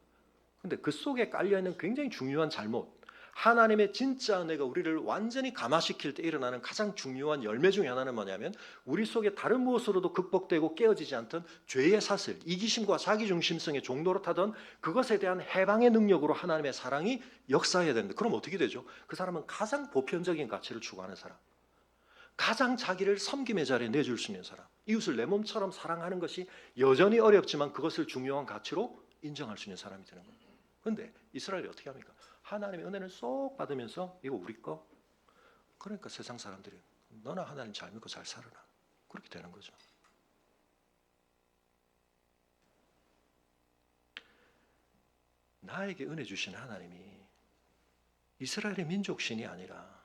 근데 그 속에 깔려있는 굉장히 중요한 잘못, 하나님의 진짜 은혜가 우리를 완전히 감화시킬 때 일어나는 가장 중요한 열매 중에 하나는 뭐냐면 우리 속에 다른 무엇으로도 극복되고 깨어지지 않던 죄의 사슬, 이기심과 자기중심성의 종로로 타던 그것에 대한 해방의 능력으로 하나님의 사랑이 역사해야 되는데 그럼 어떻게 되죠? 그 사람은 가장 보편적인 가치를 추구하는 사람, 가장 자기를 섬김의 자리에 내줄 수 있는 사람, 이웃을 내 몸처럼 사랑하는 것이 여전히 어렵지만 그것을 중요한 가치로 인정할 수 있는 사람이 되는 거예요. 그런데 이스라엘이 어떻게 합니까? 하나님의 은혜를 쏙 받으면서 이거 우리 거? 그러니까 세상 사람들이 너나 하나님 잘 믿고 잘 살아라. 그렇게 되는 거죠. 나에게 은혜 주신 하나님이 이스라엘의 민족신이 아니라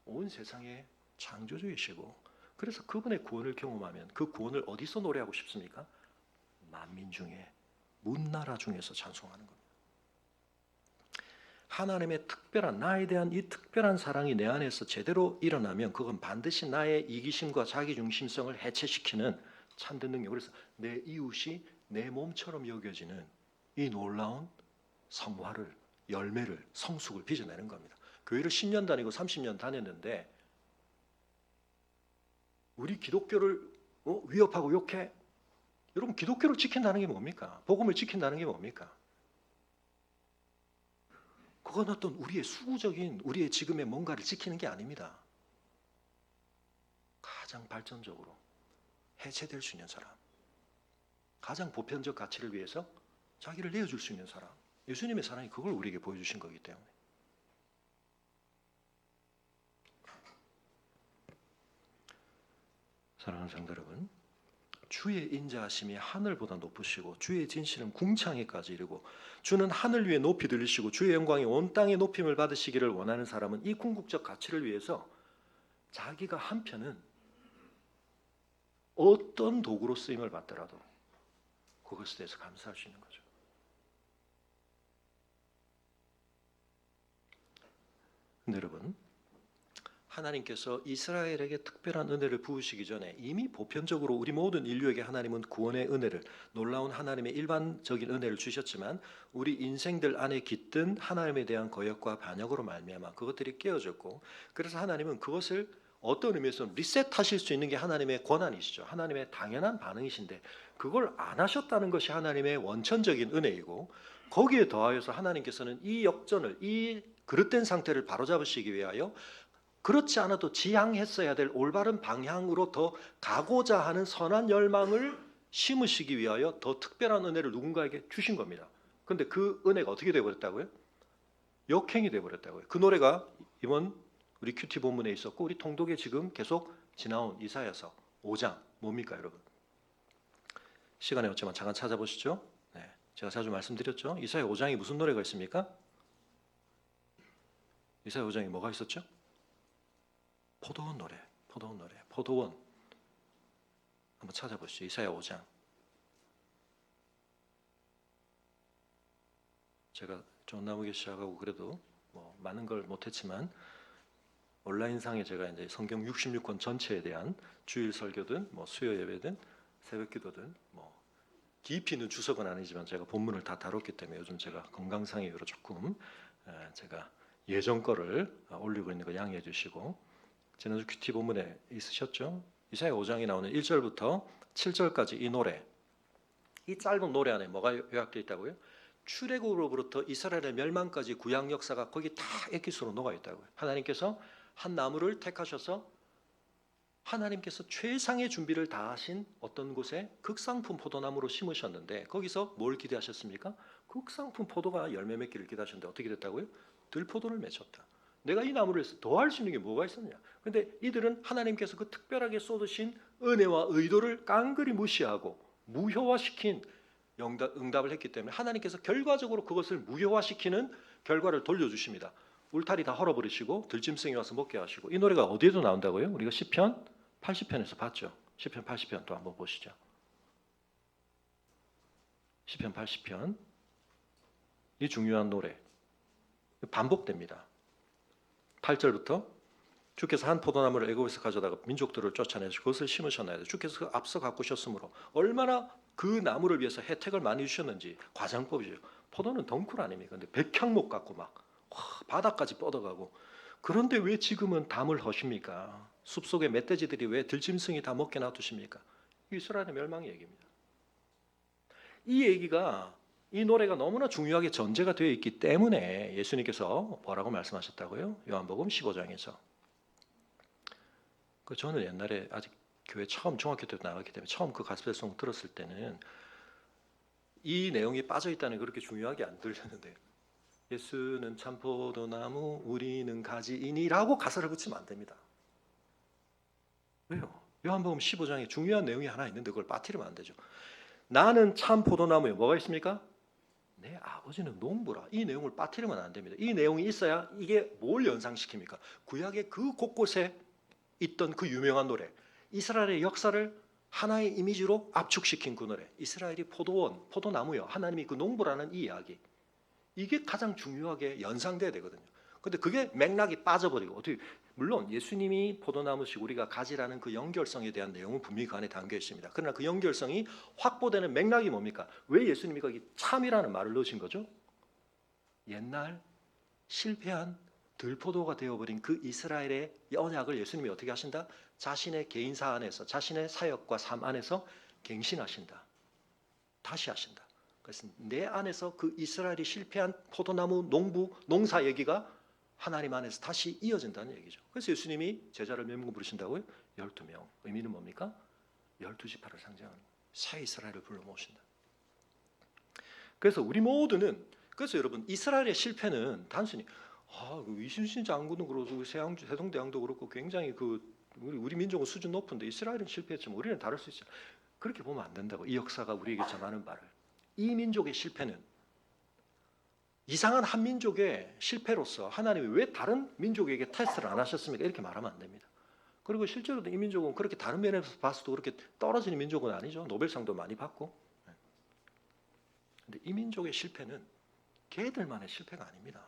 온 세상의 창조주이시고 그래서 그분의 구원을 경험하면 그 구원을 어디서 노래하고 싶습니까? 만민 중에 문나라 중에서 찬송하는 겁니다. 하나님의 특별한 나에 대한 이 특별한 사랑이 내 안에서 제대로 일어나면 그건 반드시 나의 이기심과 자기중심성을 해체시키는 참된 능력. 그래서 내 이웃이 내 몸처럼 여겨지는 이 놀라운 성화를, 열매를, 성숙을 빚어내는 겁니다. 교회를 10년 다니고 30년 다녔는데 우리 기독교를 위협하고 욕해? 여러분 기독교를 지킨다는 게 뭡니까? 복음을 지킨다는 게 뭡니까? 그건 어떤 우리의 수구적인 우리의 지금의 뭔가를 지키는 게 아닙니다. 가장 발전적으로 해체될 수 있는 사람, 가장 보편적 가치를 위해서 자기를 내어줄 수 있는 사람, 예수님의 사랑이 그걸 우리에게 보여주신 거기 때문에. 사랑하는 성도 여러분, 주의 인자하심이 하늘보다 높으시고 주의 진실은 궁창에까지 이르고 주는 하늘 위에 높이 들리시고 주의 영광이 온 땅에 높임을 받으시기를 원하는 사람은 이 궁극적 가치를 위해서 자기가 한편은 어떤 도구로 쓰임을 받더라도 그것에 대해서 감사할 수 있는 거죠. 근데 여러분, 하나님께서 이스라엘에게 특별한 은혜를 부으시기 전에 이미 보편적으로 우리 모든 인류에게 하나님은 구원의 은혜를, 놀라운 하나님의 일반적인 은혜를 주셨지만 우리 인생들 안에 깃든 하나님에 대한 거역과 반역으로 말미암아 그것들이 깨어졌고, 그래서 하나님은 그것을 어떤 의미에서 리셋하실 수 있는 게 하나님의 권한이시죠. 하나님의 당연한 반응이신데 그걸 안 하셨다는 것이 하나님의 원천적인 은혜이고, 거기에 더하여서 하나님께서는 이 역전을, 이 그릇된 상태를 바로잡으시기 위하여 그렇지 않아도 지향했어야 될 올바른 방향으로 더 가고자 하는 선한 열망을 심으시기 위하여 더 특별한 은혜를 누군가에게 주신 겁니다. 그런데 그 은혜가 어떻게 되어버렸다고요? 역행이 되어버렸다고요. 그 노래가 이번 우리 큐티 본문에 있었고 우리 통독에 지금 계속 지나온 이사야서 5장 뭡니까 여러분? 시간이 없지만 잠깐 찾아보시죠. 네, 제가 자주 말씀드렸죠. 이사야 5장이 무슨 노래가 있습니까? 이사야 5장에 뭐가 있었죠? 포도원 노래, 포도원 노래, 포도원. 한번 찾아보시죠. 이사야 5장. 제가 좋은 나무기 시작하고 그래도 뭐 많은 걸 못했지만 온라인상에 제가 이제 성경 66권 전체에 대한 주일 설교든 뭐 수요 예배든 새벽기도든 뭐 깊이는 주석은 아니지만 제가 본문을 다 다뤘기 때문에 요즘 제가 건강상의 이유로 조금 제가 예전 거를 올리고 있는 거 양해해 주시고, 지난주 큐티 본문에 있으셨죠? 이사야 5장에 나오는 1절부터 7절까지 이 노래, 이 짧은 노래 안에 뭐가 요약되어 있다고요? 출애굽으로부터 이스라엘의 멸망까지 구약 역사가 거기 다 엑기스로 녹아 있다고요. 하나님께서 한 나무를 택하셔서 하나님께서 최상의 준비를 다 하신 어떤 곳에 극상품 포도나무로 심으셨는데 거기서 뭘 기대하셨습니까? 극상품 포도가 열매 맺기를 기대하셨는데 어떻게 됐다고요? 들포도를 맺혔다. 내가 이 나무를 해서 더 할 수 있는 게 뭐가 있었냐? 근데 이들은 하나님께서 그 특별하게 쏟으신 은혜와 의도를 깡그리 무시하고 무효화시킨 응답을 했기 때문에 하나님께서 결과적으로 그것을 무효화시키는 결과를 돌려주십니다. 울타리 다 헐어버리시고 들짐승이 와서 먹게 하시고. 이 노래가 어디에도 나온다고요? 우리가 시편 80편에서 봤죠. 시편 80편 또 한번 보시죠. 시편 80편, 이 중요한 노래 반복됩니다. 8절부터 주께서 한 포도나무를 애굽에서 가져다가 민족들을 쫓아내서 그것을 심으셨나이다. 주께서 앞서 가꾸셨으므로 얼마나 그 나무를 위해서 혜택을 많이 주셨는지 과장법이죠. 포도는 덩쿨 아닙니까? 근데 백향목 같고 막 바닥까지 뻗어가고. 그런데 왜 지금은 담을 허십니까? 숲속의 멧돼지들이 왜 들짐승이 다 먹게 놔두십니까? 이스라엘의 멸망의 얘기입니다. 이 얘기가, 이 노래가 너무나 중요하게 전제가 되어 있기 때문에 예수님께서 뭐라고 말씀하셨다고요? 요한복음 15장에서. 저는 옛날에 아직 교회 처음 중학교 때 나갔기 때문에 처음 그 가스펠송 들었을 때는 이 내용이 빠져 있다는 게 그렇게 중요하게 안 들렸는데, 예수는 참포도나무 우리는 가지이니라고 가사를 붙이면 안 됩니다. 왜요? 요한복음 15장에 중요한 내용이 하나 있는데 그걸 빠뜨리면 안 되죠. 나는 참포도나무에 뭐가 있습니까? 내 아버지는 농부라. 이 내용을 빠뜨리면 안 됩니다. 이 내용이 있어야 이게 뭘 연상시킵니까? 구약의 그 곳곳에 있던 그 유명한 노래, 이스라엘의 역사를 하나의 이미지로 압축시킨 그 노래, 이스라엘이 포도원, 포도나무요, 하나님이 그 농부라는 이 이야기, 이게 가장 중요하게 연상돼야 되거든요. 근데 그게 맥락이 빠져버리고, 어떻게, 물론 예수님이 포도나무시고 우리가 가지라는 그 연결성에 대한 내용은 분명히 그 안에 담겨 있습니다. 그러나 그 연결성이 확보되는 맥락이 뭡니까? 왜 예수님이 거기 참이라는 말을 넣으신 거죠? 옛날 실패한 들포도가 되어버린 그 이스라엘의 언약을 예수님이 어떻게 하신다? 자신의 개인사 안에서, 자신의 사역과 삶 안에서 갱신하신다. 다시 하신다. 그래서 내 안에서 그 이스라엘이 실패한 포도나무 농부, 농사 얘기가 하나님 안에서 다시 이어진다는 얘기죠. 그래서 예수님이 제자를 몇 명 부르신다고요? 12명. 의미는 뭡니까? 12지파를 상징하는 새 이스라엘을 불러 모으신다. 그래서 우리 모두는, 그래서 여러분, 이스라엘의 실패는 단순히 그 이순신 장군도 그렇고 세종대왕도 그렇고 굉장히 우리 민족은 수준 높은데 이스라엘은 실패했지만 우리는 다를 수 있어요. 그렇게 보면 안 된다고. 이 역사가 우리에게 전하는 바를. 이 민족의 실패는 이상한 한 민족의 실패로서 하나님이 왜 다른 민족에게 테스트를 안 하셨습니까? 이렇게 말하면 안 됩니다. 그리고 실제로도 이 민족은 그렇게 다른 면에서 봤어도 그렇게 떨어지는 민족은 아니죠. 노벨상도 많이 받고. 근데 이 민족의 실패는 걔들만의 실패가 아닙니다.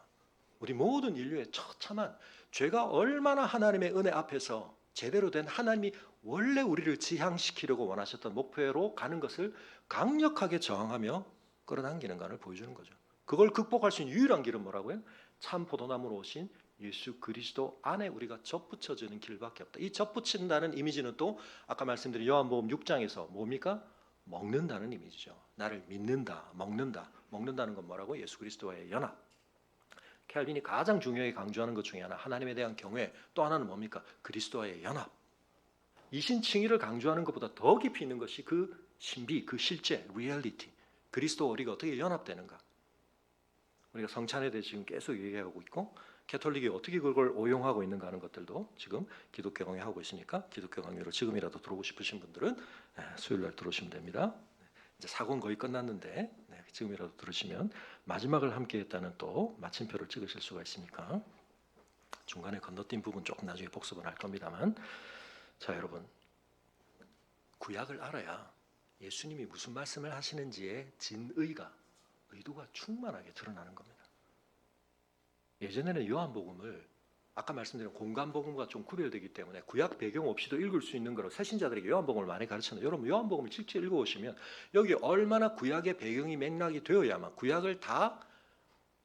우리 모든 인류의 처참한 죄가 얼마나 하나님의 은혜 앞에서 제대로 된, 하나님이 원래 우리를 지향시키려고 원하셨던 목표로 가는 것을 강력하게 저항하며 끌어당기는가를 보여주는 거죠. 그걸 극복할 수 있는 유일한 길은 뭐라고요? 참 포도나무로 오신 예수 그리스도 안에 우리가 접붙여지는 길밖에 없다. 이 접붙인다는 이미지는 또 아까 말씀드린 요한복음 6장에서 뭡니까? 먹는다는 이미지죠. 나를 믿는다, 먹는다. 먹는다는 건 뭐라고? 예수 그리스도와의 연합. 켈빈이 가장 중요하게 강조하는 것 중에 하나, 하나님에 대한 경외. 또 하나는 뭡니까? 그리스도와의 연합. 이신칭의를 강조하는 것보다 더 깊이 있는 것이 그 신비, 그 실제, 리얼리티. 그리스도와 우리가 어떻게 연합되는가. 우리가 성찬에 대해 지금 계속 얘기하고 있고, 캐톨릭이 어떻게 그걸 오용하고 있는가 하는 것들도 지금 기독교 강의하고 있으니까 기독교 강의로 지금이라도 들어오고 싶으신 분들은 수요일날 들어오시면 됩니다. 이제 사고는 거의 끝났는데 지금이라도 들으시면 마지막을 함께했다는 또 마침표를 찍으실 수가 있으니까 중간에 건너뛴 부분 조금 나중에 복습은 할 겁니다만, 자 여러분, 구약을 알아야 예수님이 무슨 말씀을 하시는지의 진의가, 의도가 충만하게 드러나는 겁니다. 예전에는 요한복음을 아까 말씀드린 공간복음과 좀 구별되기 때문에 구약 배경 없이도 읽을 수 있는 거로 새신자들에게 요한복음을 많이 가르쳤는데, 여러분 요한복음을 직접 읽어보시면 여기 얼마나 구약의 배경이 맥락이 되어야만 구약을 다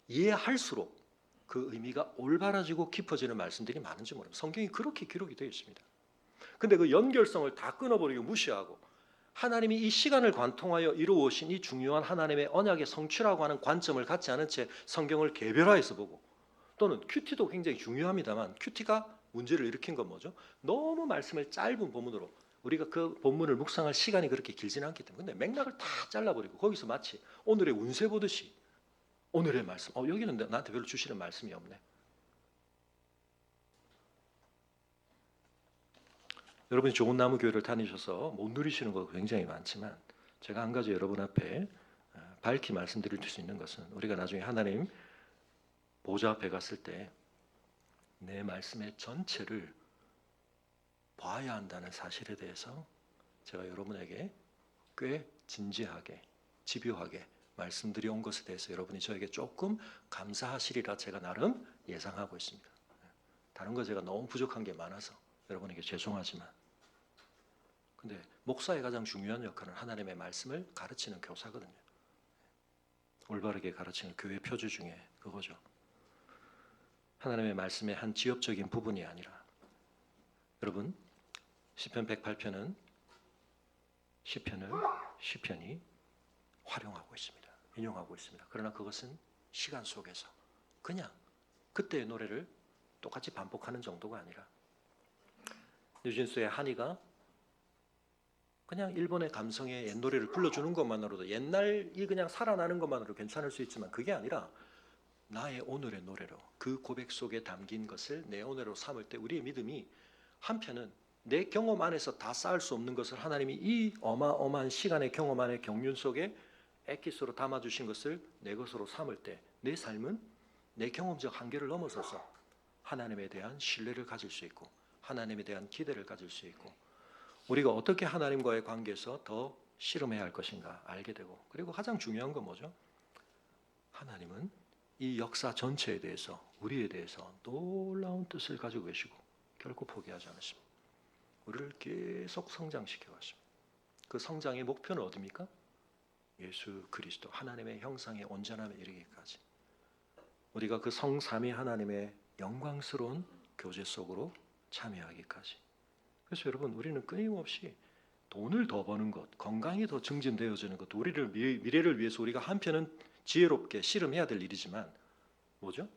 이해할수록 그 의미가 올바라지고 깊어지는 말씀들이 많은지 모릅니다. 성경이 그렇게 기록이 되어 있습니다. 근데 그 연결성을 다 끊어버리고 무시하고 하나님이 이 시간을 관통하여 이루어오신 이 중요한 하나님의 언약의 성취라고 하는 관점을 갖지 않은 채 성경을 개별화해서 보고, 또는 큐티도 굉장히 중요합니다만 큐티가 문제를 일으킨 건 뭐죠? 너무 말씀을 짧은 본문으로, 우리가 그 본문을 묵상할 시간이 그렇게 길지는 않기 때문에, 근데 맥락을 다 잘라버리고 거기서 마치 오늘의 운세 보듯이 오늘의 말씀, 여기는 나한테 별로 주시는 말씀이 없네. 여러분이 좋은 나무 교회를 다니셔서 못 누리시는 거 굉장히 많지만 제가 한 가지 여러분 앞에 밝히 말씀드릴 수 있는 것은 우리가 나중에 하나님 보좌 앞에 갔을 때 내 말씀의 전체를 봐야 한다는 사실에 대해서 제가 여러분에게 꽤 진지하게 집요하게 말씀드려 온 것에 대해서 여러분이 저에게 조금 감사하시리라 제가 나름 예상하고 있습니다. 다른 거 제가 너무 부족한 게 많아서 여러분에게 죄송하지만 근데 목사의 가장 중요한 역할은 하나님의 말씀을 가르치는 교사거든요. 올바르게 가르치는 교회 표주 중에 그거죠. 하나님의 말씀의 한 지엽적인 부분이 아니라 여러분 시편 108편은 시편이 활용하고 있습니다. 인용하고 있습니다. 그러나 그것은 시간 속에서 그냥 그때의 노래를 똑같이 반복하는 정도가 아니라 뉴진스의 한이가 그냥 일본의 감성의 옛 노래를 불러주는 것만으로도 옛날이 그냥 살아나는 것만으로 괜찮을 수 있지만 그게 아니라 나의 오늘의 노래로 그 고백 속에 담긴 것을 내 오늘로 삼을 때 우리의 믿음이 한편은 내 경험 안에서 다 쌓을 수 없는 것을 하나님이 이 어마어마한 시간의 경험 안의 경륜 속에 엑기스로 담아주신 것을 내 것으로 삼을 때 내 삶은 내 경험적 한계를 넘어서서 하나님에 대한 신뢰를 가질 수 있고 하나님에 대한 기대를 가질 수 있고 우리가 어떻게 하나님과의 관계에서 더 씨름해야 할 것인가 알게 되고 그리고 가장 중요한 건 뭐죠? 하나님은 이 역사 전체에 대해서 우리에 대해서 놀라운 뜻을 가지고 계시고 결코 포기하지 않으십니다. 우리를 계속 성장시켜 가십니다. 그 성장의 목표는 어디입니까? 예수 그리스도 하나님의 형상의 온전함에 이르기까지 우리가 그 성삼위 하나님의 영광스러운 교제 속으로 참여하기까지. 그래서 여러분 우리는 끊임없이 돈을 더 버는 것, 건강이 더 증진되어지는 것, 우리를 미래를 위해서 우리가 한편은 지혜롭게 씨름해야 될 일이지만 뭐죠?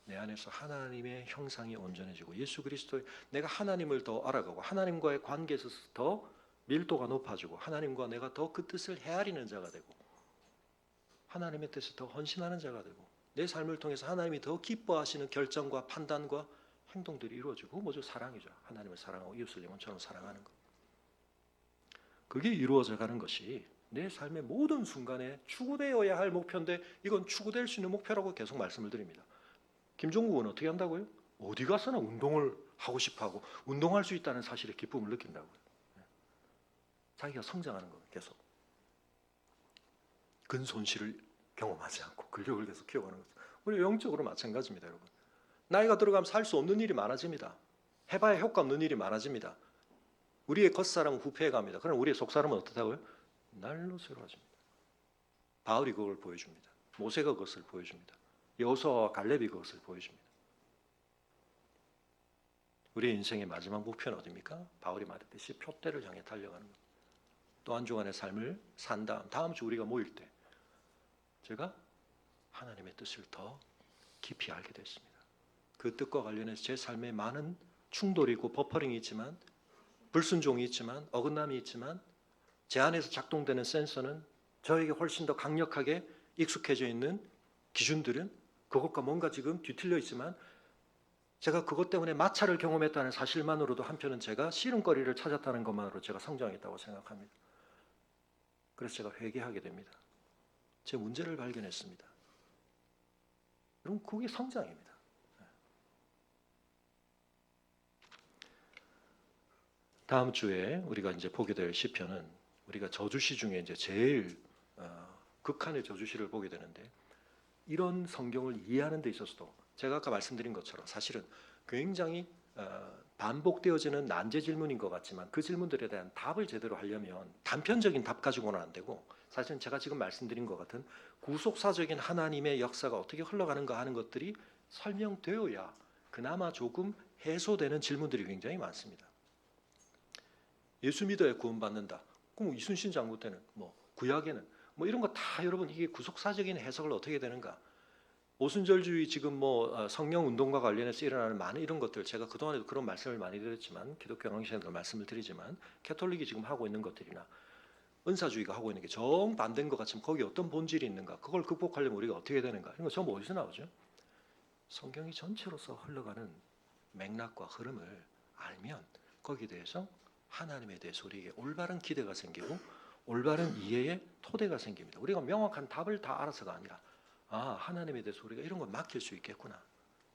내 안에서 하나님의 형상이 온전해지고 예수 그리스도의 내가 하나님을 더 알아가고 하나님과의 관계에서 더 밀도가 높아지고 하나님과 내가 더 그 뜻을 헤아리는 자가 되고 하나님의 뜻을 더 헌신하는 자가 되고 내 삶을 통해서 하나님이 더 기뻐하시는 결정과 판단과 행동들이 이루어지고 뭐죠? 사랑이죠. 하나님을 사랑하고 이웃을 영혼처럼 사랑하는 것. 그게 이루어져 가는 것이 내 삶의 모든 순간에 추구되어야 할 목표인데 이건 추구될 수 있는 목표라고 계속 말씀을 드립니다. 김종국은 어떻게 한다고요? 어디 가서나 운동을 하고 싶어하고 운동할 수 있다는 사실에 기쁨을 느낀다고요. 자기가 성장하는 거예요. 계속. 근손실을 경험하지 않고 근력을 계속 키워가는 거죠. 우리 영적으로 마찬가지입니다. 여러분. 나이가 들어가면 살 수 없는 일이 많아집니다. 해봐야 효과 없는 일이 많아집니다. 우리의 겉사람은 후패해 갑니다. 그럼 우리의 속사람은 어떻다고요? 날로 새로워집니다. 바울이 그걸 보여줍니다. 모세가 그것을 보여줍니다. 여호수아와 갈렙이 그것을 보여줍니다. 우리의 인생의 마지막 목표는 어디입니까? 바울이 말했듯이 표대를 향해 달려가는 것. 또 한 주간의 삶을 산 다음 주 우리가 모일 때 제가 하나님의 뜻을 더 깊이 알게 됐습니다. 그 뜻과 관련해서 제 삶에 많은 충돌이 있고 버퍼링이 있지만 불순종이 있지만 어긋남이 있지만 제 안에서 작동되는 센서는 저에게 훨씬 더 강력하게 익숙해져 있는 기준들은 그것과 뭔가 지금 뒤틀려 있지만 제가 그것 때문에 마찰을 경험했다는 사실만으로도 한편은 제가 씨름거리를 찾았다는 것만으로 제가 성장했다고 생각합니다. 그래서 제가 회개하게 됩니다. 제 문제를 발견했습니다. 여러분 그게 성장입니다. 다음 주에 우리가 이제 보게 될 시편은 우리가 저주시 중에 이제 제일 극한의 저주시를 보게 되는데 이런 성경을 이해하는 데 있어서도 제가 아까 말씀드린 것처럼 사실은 굉장히 반복되어지는 난제 질문인 것 같지만 그 질문들에 대한 답을 제대로 하려면 단편적인 답 가지고는 안 되고 사실은 제가 지금 말씀드린 것 같은 구속사적인 하나님의 역사가 어떻게 흘러가는가 하는 것들이 설명되어야 그나마 조금 해소되는 질문들이 굉장히 많습니다. 예수 믿어야 구원받는다. 그럼 이순신 장군 때는 구약에는 이런 거 다 여러분 이게 구속사적인 해석을 어떻게 되는가? 오순절주의 지금 성령 운동과 관련해서 일어나는 많은 이런 것들 제가 그동안에도 그런 말씀을 많이 드렸지만 기독교 강의시간에도 말씀을 드리지만 캐톨릭이 지금 하고 있는 것들이나 은사주의가 하고 있는 게 정반대인 것 같지만 거기에 어떤 본질이 있는가? 그걸 극복하려면 우리가 어떻게 되는가? 이런 거 전부 어디서 나오죠? 성경이 전체로서 흘러가는 맥락과 흐름을 알면 거기에 대해서 하나님에 대해서 우리에게 올바른 기대가 생기고 올바른 이해의 토대가 생깁니다. 우리가 명확한 답을 다 알아서가 아니라 하나님에 대해서 우리가 이런 걸 맡길 수 있겠구나.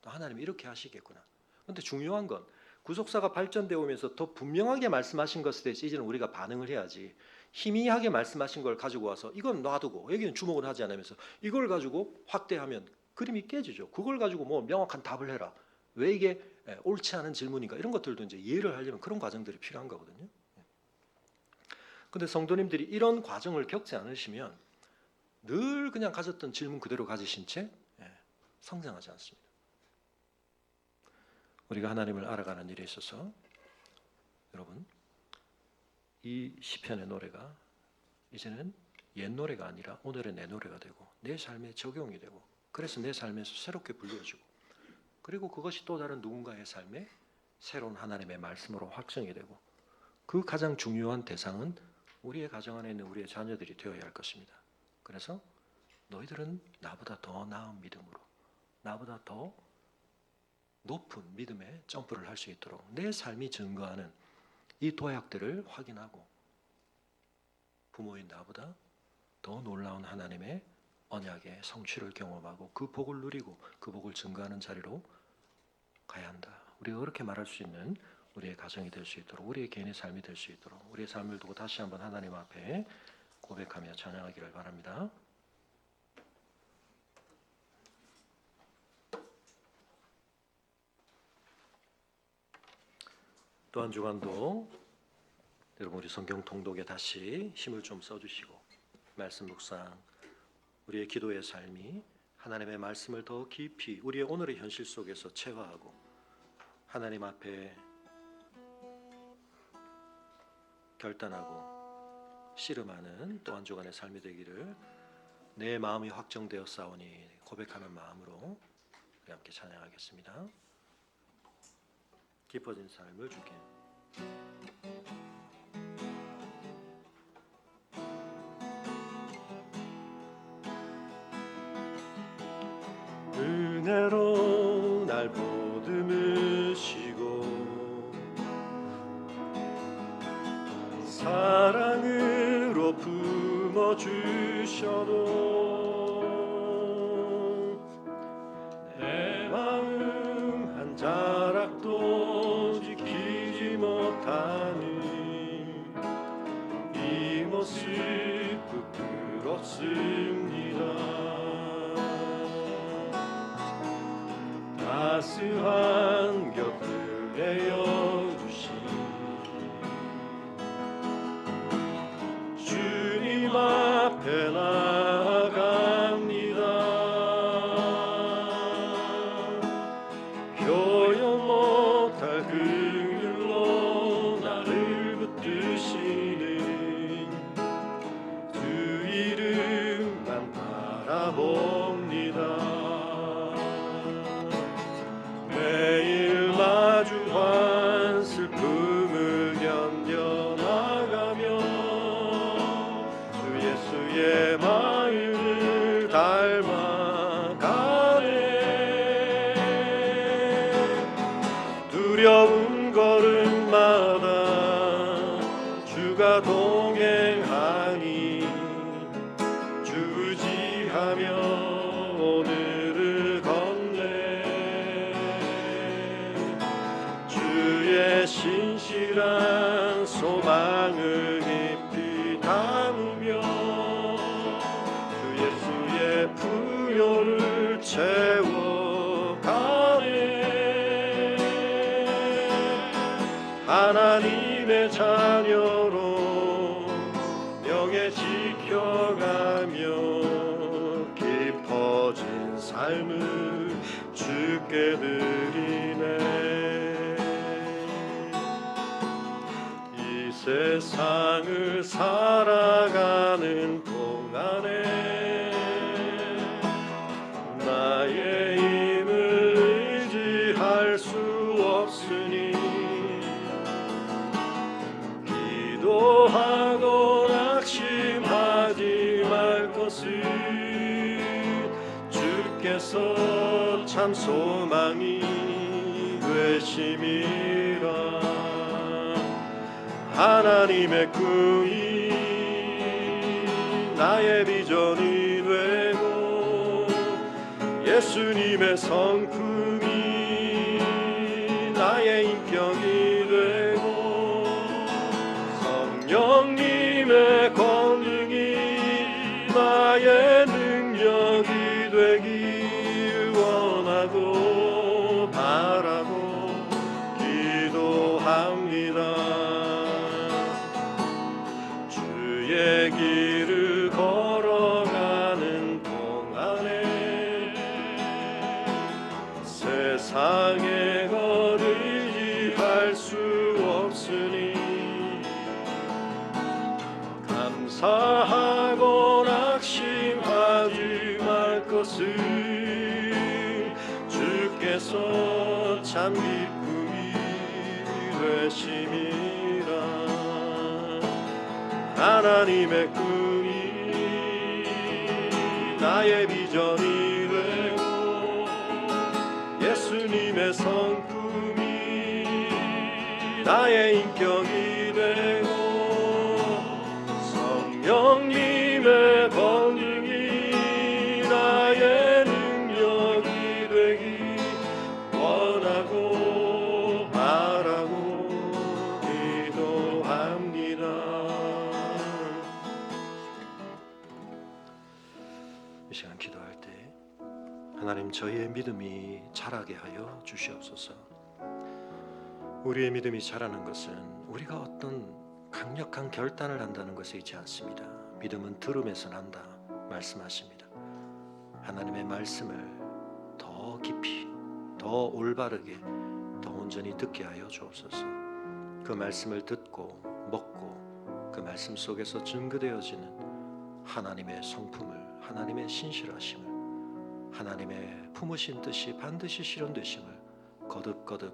또 하나님이 이렇게 하시겠구나. 그런데 중요한 건 구속사가 발전되어 오면서 더 분명하게 말씀하신 것에 대해서 이제는 우리가 반응을 해야지, 희미하게 말씀하신 걸 가지고 와서 이건 놔두고 여기는 주목을 하지 않으면서 이걸 가지고 확대하면 그림이 깨지죠. 그걸 가지고 뭐 명확한 답을 해라. 왜 이게 옳지 않은 질문인가, 이런 것들도 이제 이해를 하려면 그런 과정들이 필요한 거거든요. 근데 성도님들이 이런 과정을 겪지 않으시면 늘 그냥 가졌던 질문 그대로 가지신 채 성장하지 않습니다. 우리가 하나님을 알아가는 일에 있어서 여러분, 이 시편의 노래가 이제는 옛 노래가 아니라 오늘의 내 노래가 되고 내 삶에 적용이 되고, 그래서 내 삶에서 새롭게 불려지고, 그리고 그것이 또 다른 누군가의 삶에 새로운 하나님의 말씀으로 확정이 되고, 그 가장 중요한 대상은 우리의 가정 안에 있는 우리의 자녀들이 되어야 할 것입니다. 그래서 너희들은 나보다 더 나은 믿음으로, 나보다 더 높은 믿음의 점프를 할 수 있도록 내 삶이 증거하는 이 도약들을 확인하고 부모인 나보다 더 놀라운 하나님의 언약의 성취를 경험하고 그 복을 누리고 그 복을 증거하는 자리로 가야 한다. 우리가 그렇게 말할 수 있는 우리의 가정이 될 수 있도록, 우리의 개인의 삶이 될 수 있도록 우리의 삶을 두고 다시 한번 하나님 앞에 고백하며 찬양하기를 바랍니다. 또 한 주간도 여러분 우리 성경 통독에 다시 힘을 좀 써주시고, 말씀 묵상, 우리의 기도의 삶이 하나님의 말씀을 더 깊이 우리의 오늘의 현실 속에서 체화하고 하나님 앞에 결단하고 씨름하는 또 한 주간의 삶이 되기를 내 마음이 확정되었사오니 고백하는 마음으로 우리 함께 찬양하겠습니다. 깊어진 삶을 주께. 은혜로 날 보듬으시고 사랑으로 품어주셔도 내 마음 한 자락도 지키지 못하는 이 모습 부끄럽습니다. 따스한 곁을 내어주신 주님 앞에 나아갑니다. 표현 못할 긍휼로 나를 붙드시는 주 이름만 바라봅니다. 매일 마주한 슬픔을 견뎌나가며 주 예수의 마음을 닮아가네. 두려운 걸음마다 주가 동행하니 주 의지하며 오늘을 신실한 소망을 깊이 담으며 주 예수의 부요를 채워가네. 하나님의 자녀로 명예 지켜가며 깊어진 삶을 주께 드리네. 세상을 살아가는 동안에 나의 힘을 의지할 수 없으니 기도하고 낙심하지 말 것을 주께서 참 소망이 되심이라. 하나님의 꿈이 나의 비전이 되고 예수님의 성품이 나의 인격이 되고 성령님의 권능이 나의 능력이 되길 원하고 바라고 기도합니다. 주의 길을 걸어가는 동안에 세상의 거를 이해할 수 없으니 감사하고 낙심하지 말 것을 주께서 참 기쁨이 되심이라. 하나님의 꿈이 나의 비전이 되고 예수님의 성품이 나의 인격이 되고 성령님의 권능이 나의 능력이 되기 원하고 바라고 기도합니다. 이 시간 기도할 때 하나님, 저희의 믿음이 자라게 하여 주시옵소서. 우리의 믿음이 자라는 것은 우리가 어떤 강력한 결단을 한다는 것에 있지 않습니다. 믿음은 들음에서 난다 말씀하십니다. 하나님의 말씀을 더 깊이, 더 올바르게, 더 온전히 듣게 하여 주옵소서. 그 말씀을 듣고 먹고 그 말씀 속에서 증거되어지는 하나님의 성품을, 하나님의 신실하심을, 하나님의 품으신 뜻이 반드시 실현되심을 거듭거듭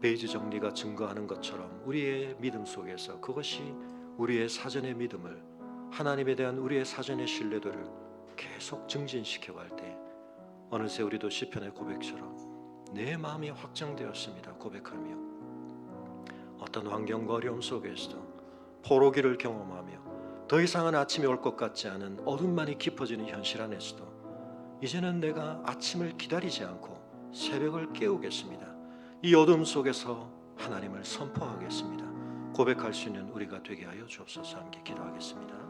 페이지 정리가 증거하는 것처럼 우리의 믿음 속에서 그것이 우리의 사전의 믿음을, 하나님에 대한 우리의 사전의 신뢰도를 계속 증진시켜갈 때 어느새 우리도 시편의 고백처럼 내 마음이 확장되었습니다 고백하며 어떤 환경과 어려움 속에서도 포로기를 경험하며 더 이상은 아침이 올 것 같지 않은 어둠만이 깊어지는 현실 안에서도 이제는 내가 아침을 기다리지 않고 새벽을 깨우겠습니다. 이 어둠 속에서 하나님을 선포하겠습니다. 고백할 수 있는 우리가 되게 하여 주옵소서. 함께 기도하겠습니다.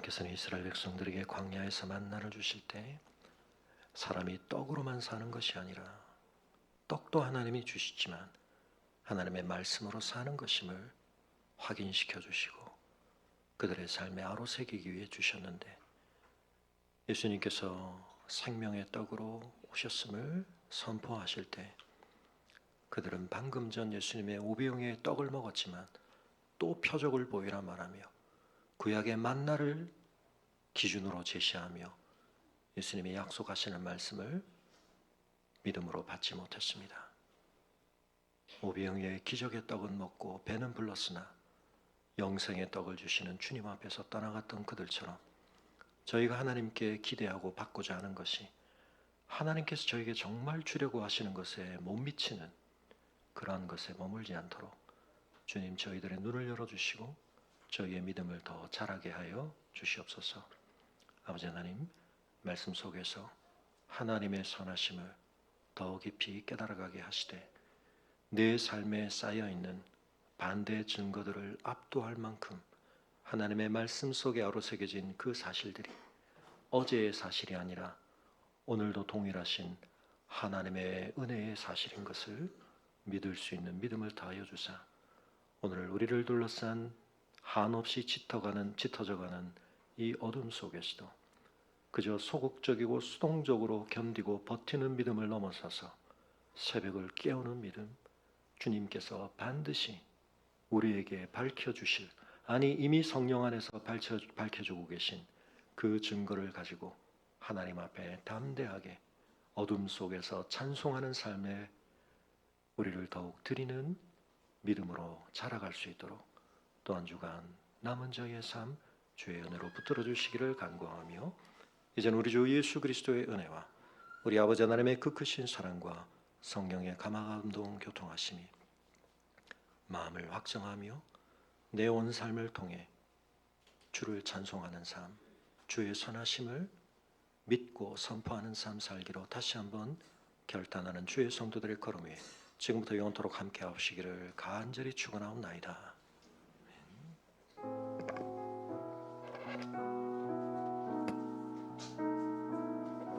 하나님께서는 이스라엘 백성들에게 광야에서 만나를 주실 때 사람이 떡으로만 사는 것이 아니라 떡도 하나님이 주시지만 하나님의 말씀으로 사는 것임을 확인시켜 주시고 그들의 삶에 아로새기기 위해 주셨는데 예수님께서 생명의 떡으로 오셨음을 선포하실 때 그들은 방금 전 예수님의 오병이의 떡을 먹었지만 또 표적을 보이라 말하며 구약의 만나를 기준으로 제시하며 예수님이 약속하시는 말씀을 믿음으로 받지 못했습니다. 오병이의 기적의 떡은 먹고 배는 불렀으나 영생의 떡을 주시는 주님 앞에서 떠나갔던 그들처럼 저희가 하나님께 기대하고 받고자 하는 것이 하나님께서 저에게 정말 주려고 하시는 것에 못 미치는 그러한 것에 머물지 않도록 주님 저희들의 눈을 열어주시고 저희의 믿음을 더 자라게 하여 주시옵소서. 아버지 하나님, 말씀 속에서 하나님의 선하심을 더 깊이 깨달아가게 하시되 내 삶에 쌓여있는 반대의 증거들을 압도할 만큼 하나님의 말씀 속에 아로새겨진 그 사실들이 어제의 사실이 아니라 오늘도 동일하신 하나님의 은혜의 사실인 것을 믿을 수 있는 믿음을 더하여 주사 오늘 우리를 둘러싼 한없이 짙어져가는 이 어둠 속에서도 그저 소극적이고 수동적으로 견디고 버티는 믿음을 넘어서서 새벽을 깨우는 믿음, 주님께서 반드시 우리에게 밝혀주실, 아니 이미 성령 안에서 밝혀주고 계신 그 증거를 가지고 하나님 앞에 담대하게 어둠 속에서 찬송하는 삶에 우리를 더욱 드리는 믿음으로 자라갈 수 있도록 또 한 주간 남은 저희의 삶 주의 은혜로 붙들어 주시기를 간구하며, 이제는 우리 주 예수 그리스도의 은혜와 우리 아버지 하나님의 그 크신 사랑과 성령의 감화감동 교통하심이 마음을 확정하며 내 온 삶을 통해 주를 찬송하는 삶, 주의 선하심을 믿고 선포하는 삶 살기로 다시 한번 결단하는 주의 성도들의 걸음 위에 지금부터 영원토록 함께 하시기를 간절히 축원하옵나이다.